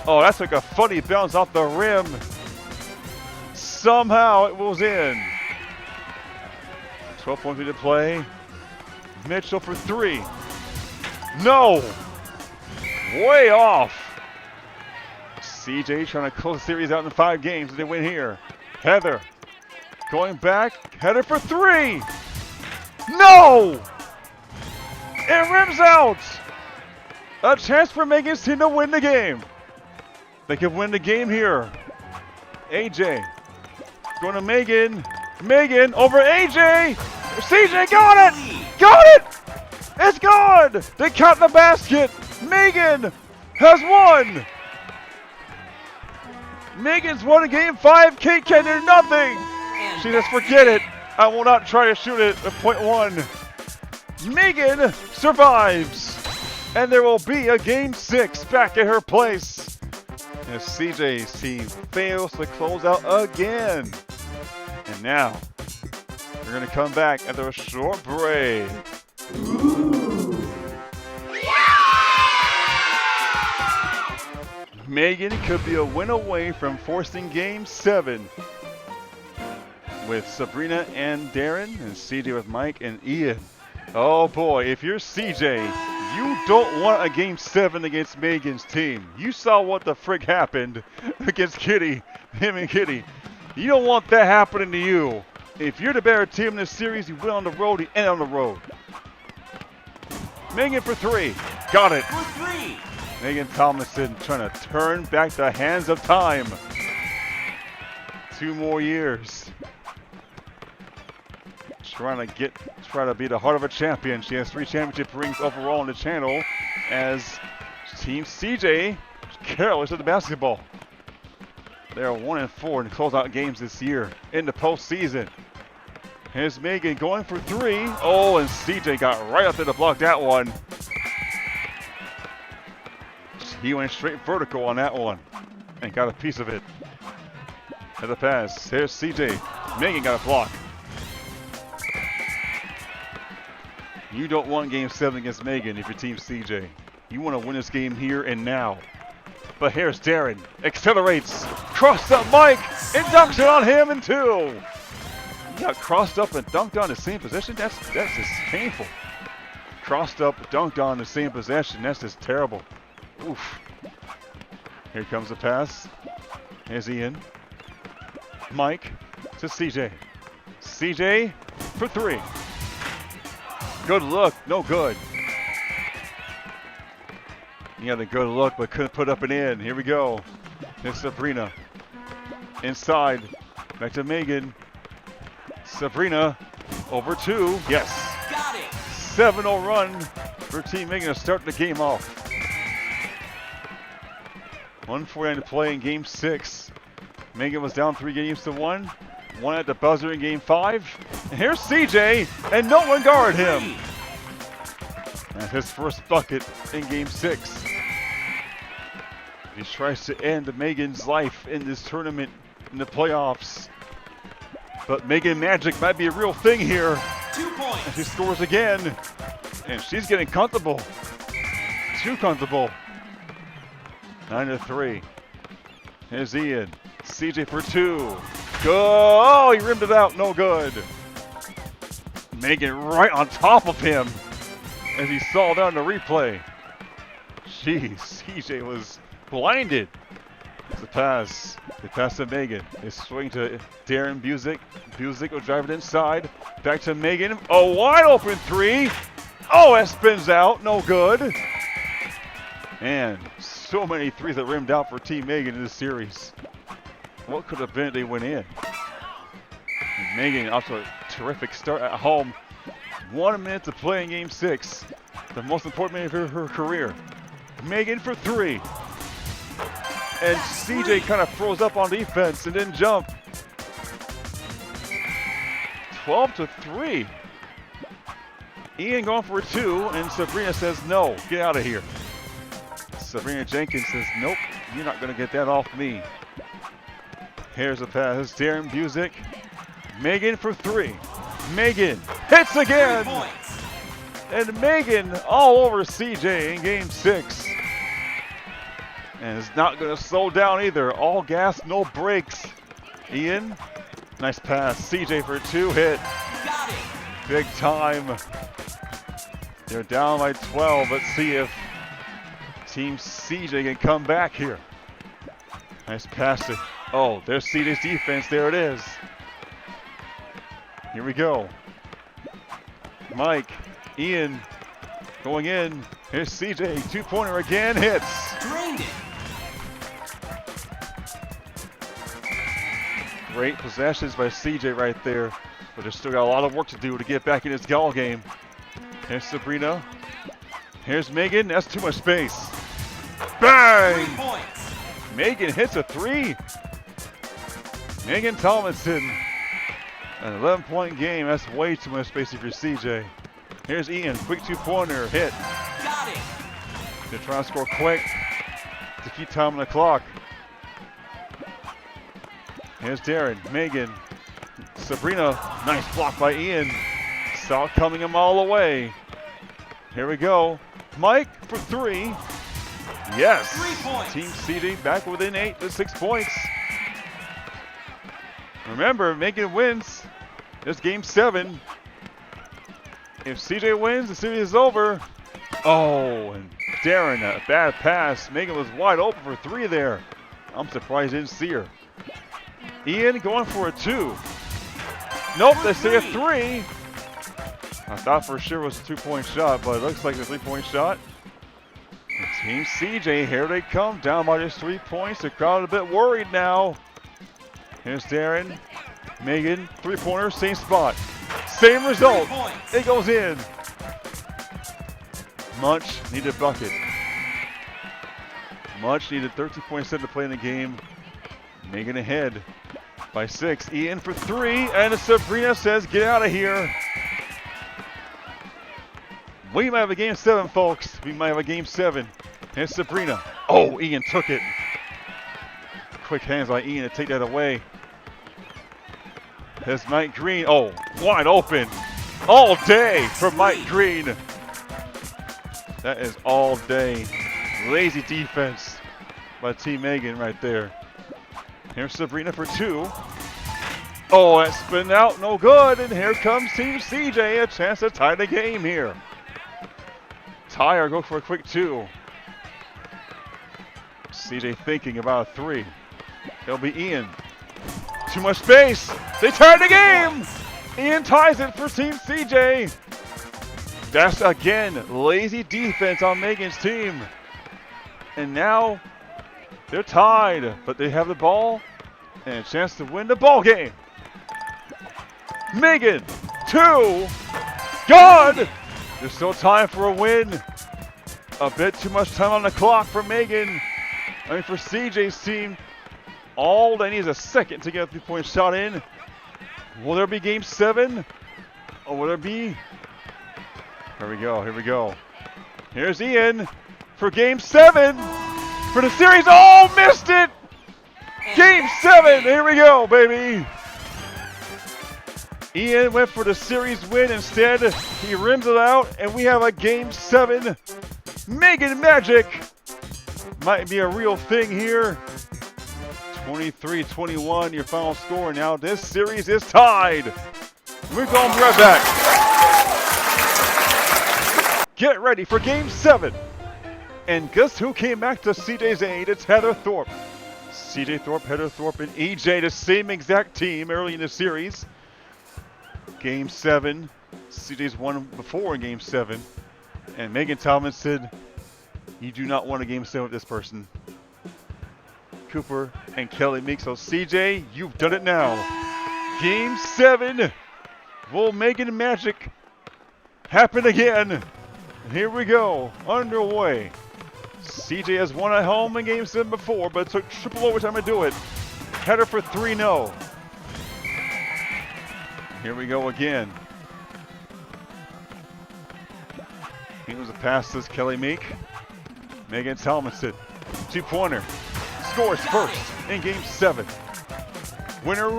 Oh, that's like a funny bounce off the rim. Somehow it was in. 12 points to play. Mitchell for 3. No. Way off. CJ trying to close the series out in 5 games. They win here. Heather going back. Heather for 3. No. It rims out. A chance for Megan's team to win the game. They could win the game here. AJ. Going to Megan. Megan over AJ. CJ got it. Got it. It's good. They count the basket. Megan has won. Megan's won in game 5. Kate can do nothing. She just forget it. I will not try to shoot it at point 1. Megan survives. And there will be a game 6 back at her place. As CJ's team fails to close out again. And now, we're going to come back after a short break. Megan could be a win away from forcing game 7 with Sabrina and Darrin and CJ with Mike and Ian. Oh boy, if you're CJ, you don't want a game 7 against Megan's team. You saw what the frick happened against Kitty, him and Kitty. You don't want that happening to you. If you're the better team in this series, you win on the road, you end on the road. Megan for 3. Got it. For 3. Megan Thomason trying to turn back the hands of time. 2 more years. Trying to be the heart of a champion. She has 3 championship rings overall on the channel as Team CJ careless at the basketball. They are 1-4 in closeout games this year in the postseason. Here's Megan going for 3. Oh, and CJ got right up there to block that one. He went straight vertical on that one and got a piece of it. At the pass, here's CJ. Megan got a block. You don't want game 7 against Megan if you're Team CJ. You want to win this game here and now. But here's Darrin. Accelerates. Crossed up Mike. And dunks it on him in 2. You got crossed up and dunked on the same possession? That's just painful. Crossed up, dunked on the same possession. That's just terrible. Oof. Here comes the pass. Here's Ian. Mike to CJ. CJ for 3. Good look, no good. He had a good look, but couldn't put up an in. Here we go. It's Sabrina. Inside. Back to Megan. Sabrina over 2. Yes. Got it. 7-0 run for Team Megan to start the game off. 1:49 to play in game 6. Megan was down 3 games to 1. 1 at the buzzer in game 5. And here's CJ, and no one guarded him. That's his first bucket in game 6. He tries to end Megan's life in this tournament in the playoffs. But Megan Magic might be a real thing here. 2 points. And she scores again. And she's getting comfortable. Too comfortable. 9-3. Here's Ian. CJ for 2. Go! Oh, he rimmed it out. No good. Megan right on top of him as he saw down the replay. Jeez, CJ was blinded. It's the pass. They pass to Megan. They swing to Darrin Busick. Busick will drive it inside. Back to Megan. A wide open 3. Oh, that spins out. No good. And so many 3s that rimmed out for Team Megan in this series. What could have been if they went in? And Megan off to a terrific start at home. 1 minute to play in game 6. The most important minute of her career. Megan for 3. And CJ kind of froze up on defense and didn't jump. 12-3. Ian going for a 2, and Sabrina says no, get out of here. Sabrina Jenkins says nope, you're not going to get that off me. Here's a pass, Darrin Busick. Megan for 3. Megan hits again. 3 points. And Megan all over CJ in game 6. And it's not going to slow down either. All gas, no brakes. Ian, nice pass. CJ for 2, hit. Got it. Big time. They're down by 12. Let's see if Team CJ can come back here. Nice pass to, oh, there's CJ's defense. There it is. Here we go. Mike, Ian, going in. Here's CJ, 2-pointer again, hits. Drained it. Great possessions by CJ right there. But there's still got a lot of work to do to get back in this ball game. Here's Sabrina. Here's Megan. That's too much space. Bang! 3 points. Megan hits a 3. Megan Tomlinson. An 11-point game. That's way too much space for CJ. Here's Ian. Quick 2-pointer. Hit. Got it. They're trying to score quick to keep time on the clock. Here's Darrin. Megan. Sabrina. Nice block by Ian. Saw it coming him all the way. Here we go. Mike for 3. Yes. 3 points. Team CJ back within 8 to 6 points. Remember, Megan wins. This game 7. If CJ wins, the series is over. Oh, and Darrin, a bad pass. Megan was wide open for 3 there. I'm surprised I didn't see her. Ian going for a 2. Nope, they say a 3. I thought for sure it was a 2-point shot, but it looks like a 3-point shot. And Team CJ, here they come, down by just 3 points. The crowd a bit worried now. Here's Darrin. Megan, 3-pointer, same spot. Same result. 3 points. It goes in. Much needed bucket. Much needed 13.7 to play in the game. Megan ahead by 6. Ian for 3, and Sabrina says, get out of here. We might have a game 7, folks. We might have a game 7. Here's Sabrina. Oh, Ian took it. Quick hands by Ian to take that away. Here's Mike Green. Oh, wide open. All day for Mike Green. That is all day. Lazy defense by Team Megan right there. Here's Sabrina for 2. Oh, that spin out, no good. And here comes Team CJ, a chance to tie the game here. Tie or go for a quick 2. CJ thinking about a 3. It'll be Ian. Too much space. They tie the game. Ian ties it for Team CJ. That's again lazy defense on Megan's team. And now they're tied, but they have the ball and a chance to win the ball game. Megan, 2. Good. There's still time for a win. A bit too much time on the clock for Megan. I mean, for CJ's team, all they need is a second to get a 3-point shot in. Will there be game 7? Or will there be? Here we go, here we go. Here's Ian for game 7 for the series. Oh, missed it! Game 7, here we go, baby. Ian went for the series win. Instead, he rims it out, and we have a game 7. Megan Magic might be a real thing here. 23-21, your final score. Now this series is tied. We're going to be right back. Get ready for game 7. And guess who came back to CJ's aid? It's Heather Thorpe. CJ Thorpe, Heather Thorpe, and EJ, the same exact team early in the series. Game 7. CJ's won before in game 7. And Megan Tomlinson, you do not want a game 7 with this person. Cooper and Kelly Meek. So CJ, you've done it now. Game 7. Will Megan Magic happen again? Here we go. Underway. CJ has won at home in game 7 before, but it took triple overtime to do it. Header for 3, no. Here we go again. He was a pass to Kelly Meek. Megan Tomlinson, 2-pointer. Scores first in game 7. Winner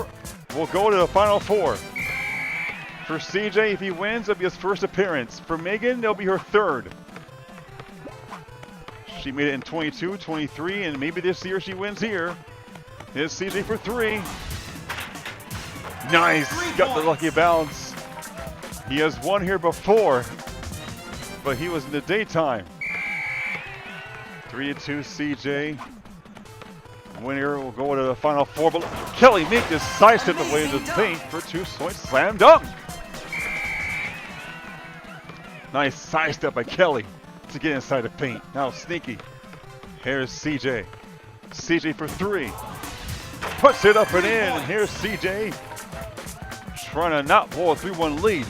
will go to the final 4. For CJ, if he wins, it'll be his first appearance. For Megan, it'll be her 3rd. She made it in 22, 23, and maybe this year she wins here. Here's CJ for 3. Nice, got the lucky bounce. He has won here before, but he was in the daytime. 3-2 CJ. Winner will go to the final 4, but Kelly Meek just sidestepped away into the paint for 2 points. Slam dunk. Nice sidestep by Kelly to get inside the paint. Now sneaky. Here's CJ. CJ for 3. puts it up and in. And here's CJ trying to not blow a 3-1 lead.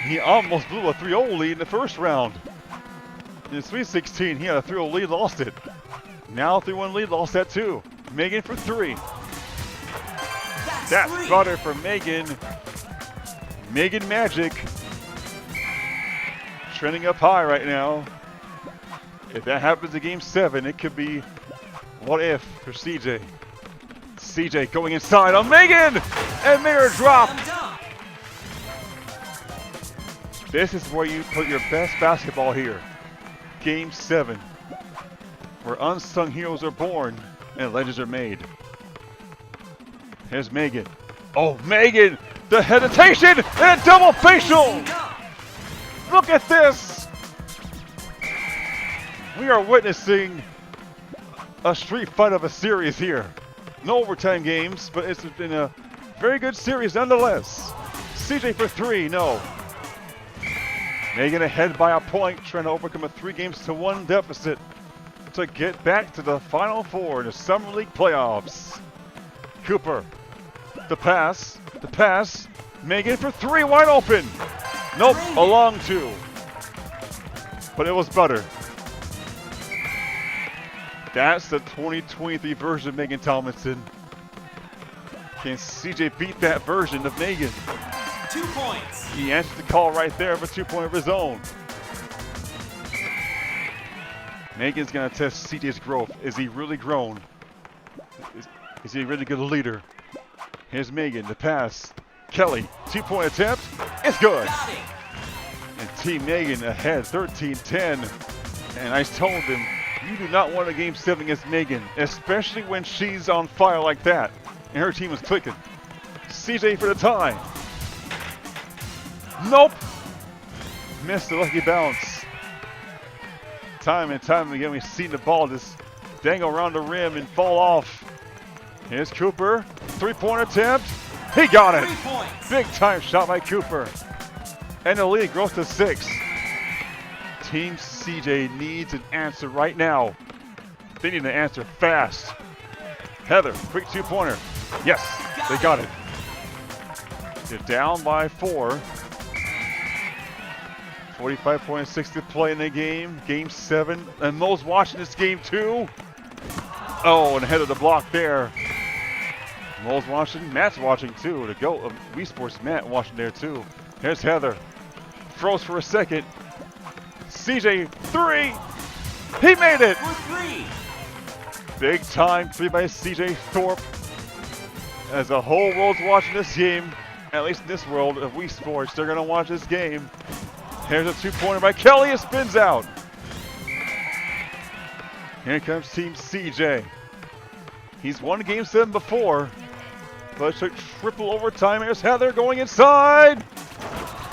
He almost blew a 3-0 lead in the first round. In the Sweet 16, he had a 3-0 lead, lost it. Now 3-1 lead, lost that too. Megan for 3. That's butter for Megan. Megan Magic. Trending up high right now. If that happens in Game 7, it could be what if for CJ. CJ going inside on Megan! And mirror drop! This is where you put your best basketball here. Game 7. Where unsung heroes are born and legends are made. Here's Megan. Oh, Megan! The hesitation and a double facial! Look at this! We are witnessing a street fight of a series here. No overtime games, but it's been a very good series nonetheless. CJ for 3, no. Megan ahead by a point, trying to overcome a 3-1 deficit to get back to the Final Four in the Summer League playoffs. Cooper, the pass, Megan for 3, wide open. Nope, a long 2. But it was butter. That's the 2023 version of Megan Tomlinson. Can CJ beat that version of Megan? 2 points. He answered the call right there of a 2-point of his own. Megan's going to test CJ's growth. Is he really grown? Is he a really good leader? Here's Megan, the pass. Kelly, 2-point attempt. It's good. And Team Megan ahead, 13-10. And I told him, you do not want a Game 7 against Megan, especially when she's on fire like that. And her team is clicking. CJ for the tie. Nope. Missed the lucky bounce. Time and time again, we've seen the ball just dangle around the rim and fall off. Here's Cooper. 3-point attempt. He got it. 3 points. Big time shot by Cooper. And the lead grows to 6. Team CJ needs an answer right now. They need an answer fast. Heather, quick 2-pointer. Yes, they got it. They're down by 4. 45.6 to play in the game. Game 7. And Mo's watching this game too. Oh, and ahead of the block there. Mo's watching. Matt's watching too. The GOAT of Wii Sports, Matt, watching there too. Here's Heather. Froze for a second. CJ, 3. He made it. For 3. Big time 3 by CJ Thorpe. As the whole world's watching this game, at least in this world of Wii Sports, they're going to watch this game. Here's a 2-pointer by Kelly. It spins out. Here comes Team CJ. He's won Game 7 before, but it took triple overtime. Here's Heather going inside.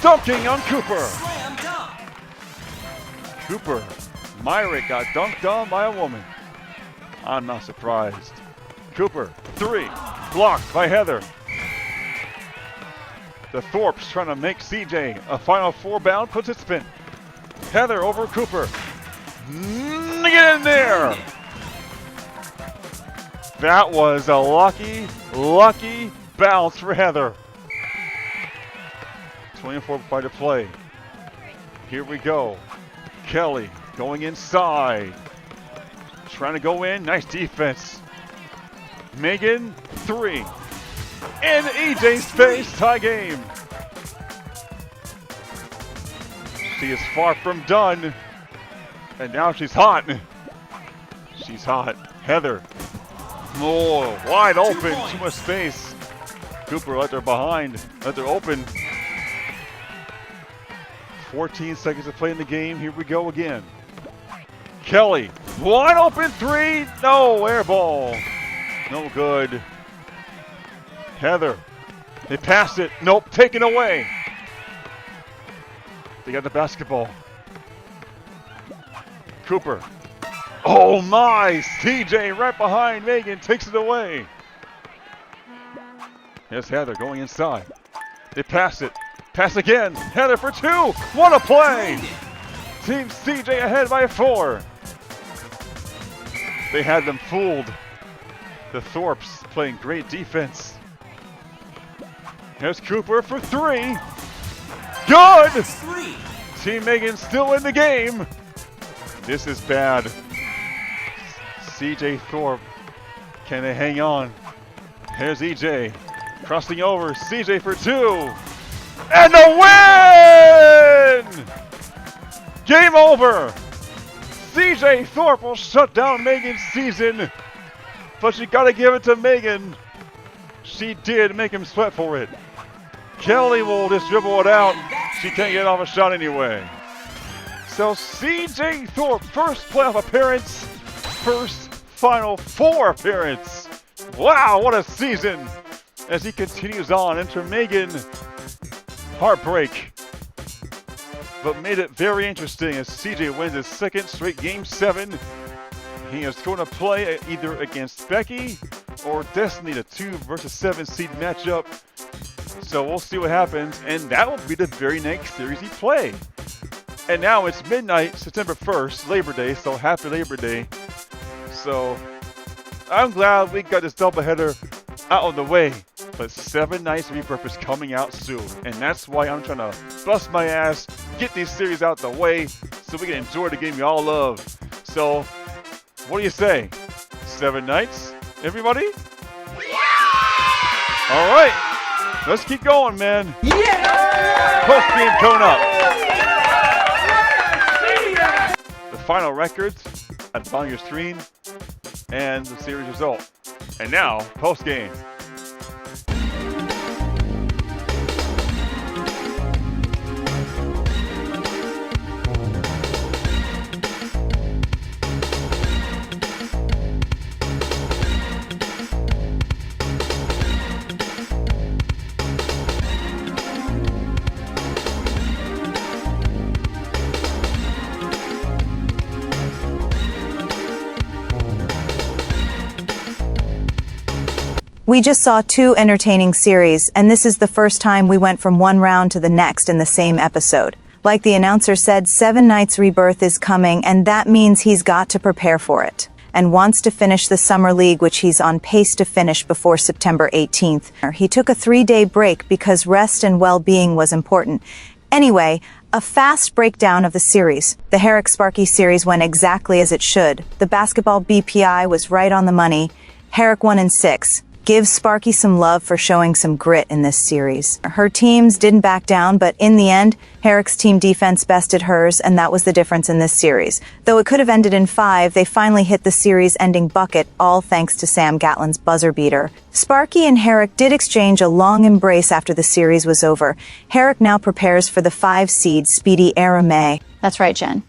Dunking on Cooper. Slam dunk. Cooper. Myrick got dunked on by a woman. I'm not surprised. Cooper, 3. Blocked by Heather. The Thorpe's trying to make CJ a Final Four bound, puts it spin. Heather over Cooper. Get in there! That was a lucky bounce for Heather. 24 to play. Here we go. Kelly going inside. Trying to go in. Nice defense. Megan, 3. In EJ's face, tie game. She is far from done. And now she's hot. She's hot. Heather. Oh, wide open. Too much space. Cooper let her behind. Let her open. 14 seconds to play in the game. Here we go again. Kelly. Wide open 3. No, air ball. No good. Heather. They pass it. Nope, taken away. They got the basketball. Cooper. Oh my! CJ right behind Megan takes it away. Here's Heather going inside. They pass it. Pass again. Heather for 2. What a play! Team CJ ahead by 4. They had them fooled. The Thorpes playing great defense. Here's Cooper for 3. Good! 3. Team Megan still in the game. This is bad. CJ Thorpe, can they hang on? Here's EJ, crossing over, CJ for 2. And the win! Game over! CJ Thorpe will shut down Megan's season, but you gotta give it to Megan. She did make him sweat for it. Kelly will just dribble it out. She can't get off a shot anyway. So CJ Thorpe, first playoff appearance, first Final Four appearance. Wow, what a season! As he continues on, enter Megan. Heartbreak. But made it very interesting as CJ wins his second straight Game 7. He is going to play either against Becky or Destiny, the 2 versus 7 seed matchup. So we'll see what happens, and that will be the very next series he plays. And now it's midnight, September 1st, Labor Day, so happy Labor Day. So I'm glad we got this doubleheader out of the way. But 7 Nights Rebirth is coming out soon, and that's why I'm trying to bust my ass, get these series out the way, so we can enjoy the game you all love. So, what do you say? 7 Nights, everybody? Yeah! All right, let's keep going, man. Yeah! Postgame coming up. The final records at the bottom of your screen and the series result. And now, postgame. We just saw 2 entertaining series, and this is the first time we went from one round to the next in the same episode. Like the announcer said, 7 Nights Rebirth is coming, and that means he's got to prepare for it, and wants to finish the Summer League, which he's on pace to finish before September 18th. He took a 3-day break because rest and well-being was important. Anyway, a fast breakdown of the series. The Herrick Sparky series went exactly as it should. The basketball BPI was right on the money. Herrick won in 6. Give Sparky some love for showing some grit in this series. Her teams didn't back down, but in the end, Herrick's team defense bested hers, and that was the difference in this series. Though it could have ended in 5, they finally hit the series-ending bucket, all thanks to Sam Gatlin's buzzer beater. Sparky and Herrick did exchange a long embrace after the series was over. Herrick now prepares for the 5-seed speedy Aramae. That's right, Jen.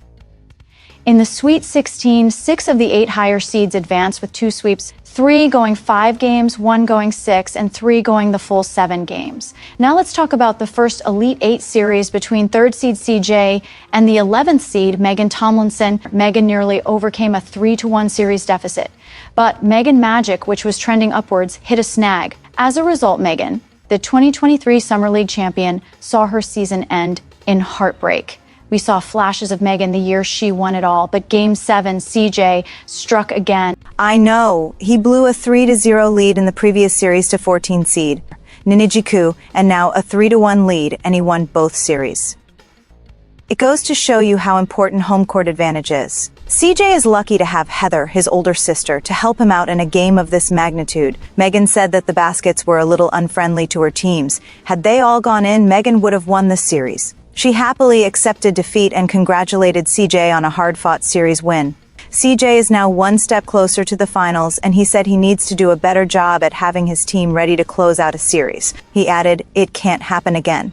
In the Sweet 16, 6 of the 8 higher seeds advanced with 2 sweeps, 3 going 5 games, 1 going 6, and 3 going the full 7 games. Now let's talk about the first Elite 8 series between 3rd seed CJ and the 11th seed Megan Tomlinson. Megan nearly overcame a 3-1 series deficit. But Megan Magic, which was trending upwards, hit a snag. As a result, Megan, the 2023 Summer League champion, saw her season end in heartbreak. We saw flashes of Megan the year she won it all, but Game 7, CJ struck again. I know. He blew a 3-0 lead in the previous series to 14 seed Ninijiku, and now a 3-1 lead, and he won both series. It goes to show you how important home court advantage is. CJ is lucky to have Heather, his older sister, to help him out in a game of this magnitude. Megan said that the baskets were a little unfriendly to her teams. Had they all gone in, Megan would have won the series. She happily accepted defeat and congratulated CJ on a hard-fought series win. CJ is now 1 step closer to the finals, and he said he needs to do a better job at having his team ready to close out a series. He added, "It can't happen again.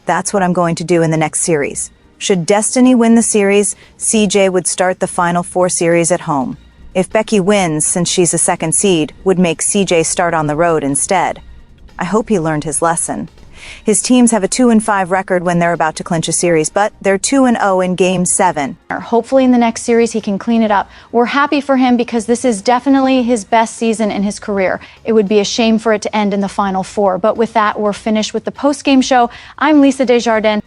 That's what I'm going to do in the next series." Should Destiny win the series, CJ would start the Final 4 series at home. If Becky wins, since she's a 2nd seed, would make CJ start on the road instead. I hope he learned his lesson. His teams have a 2-5 record when they're about to clinch a series, but they're 2-0 in Game 7. Hopefully in the next series he can clean it up. We're happy for him because this is definitely his best season in his career. It would be a shame for it to end in the Final 4. But with that, we're finished with the post-game show. I'm Lisa Desjardins.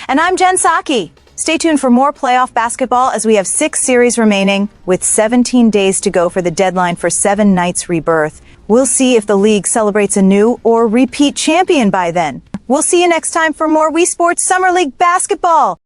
And I'm Jen Psaki. Stay tuned for more playoff basketball as we have 6 series remaining, with 17 days to go for the deadline for 7 Nights Rebirth. We'll see if the league celebrates a new or repeat champion by then. We'll see you next time for more Wii Sports Summer League basketball.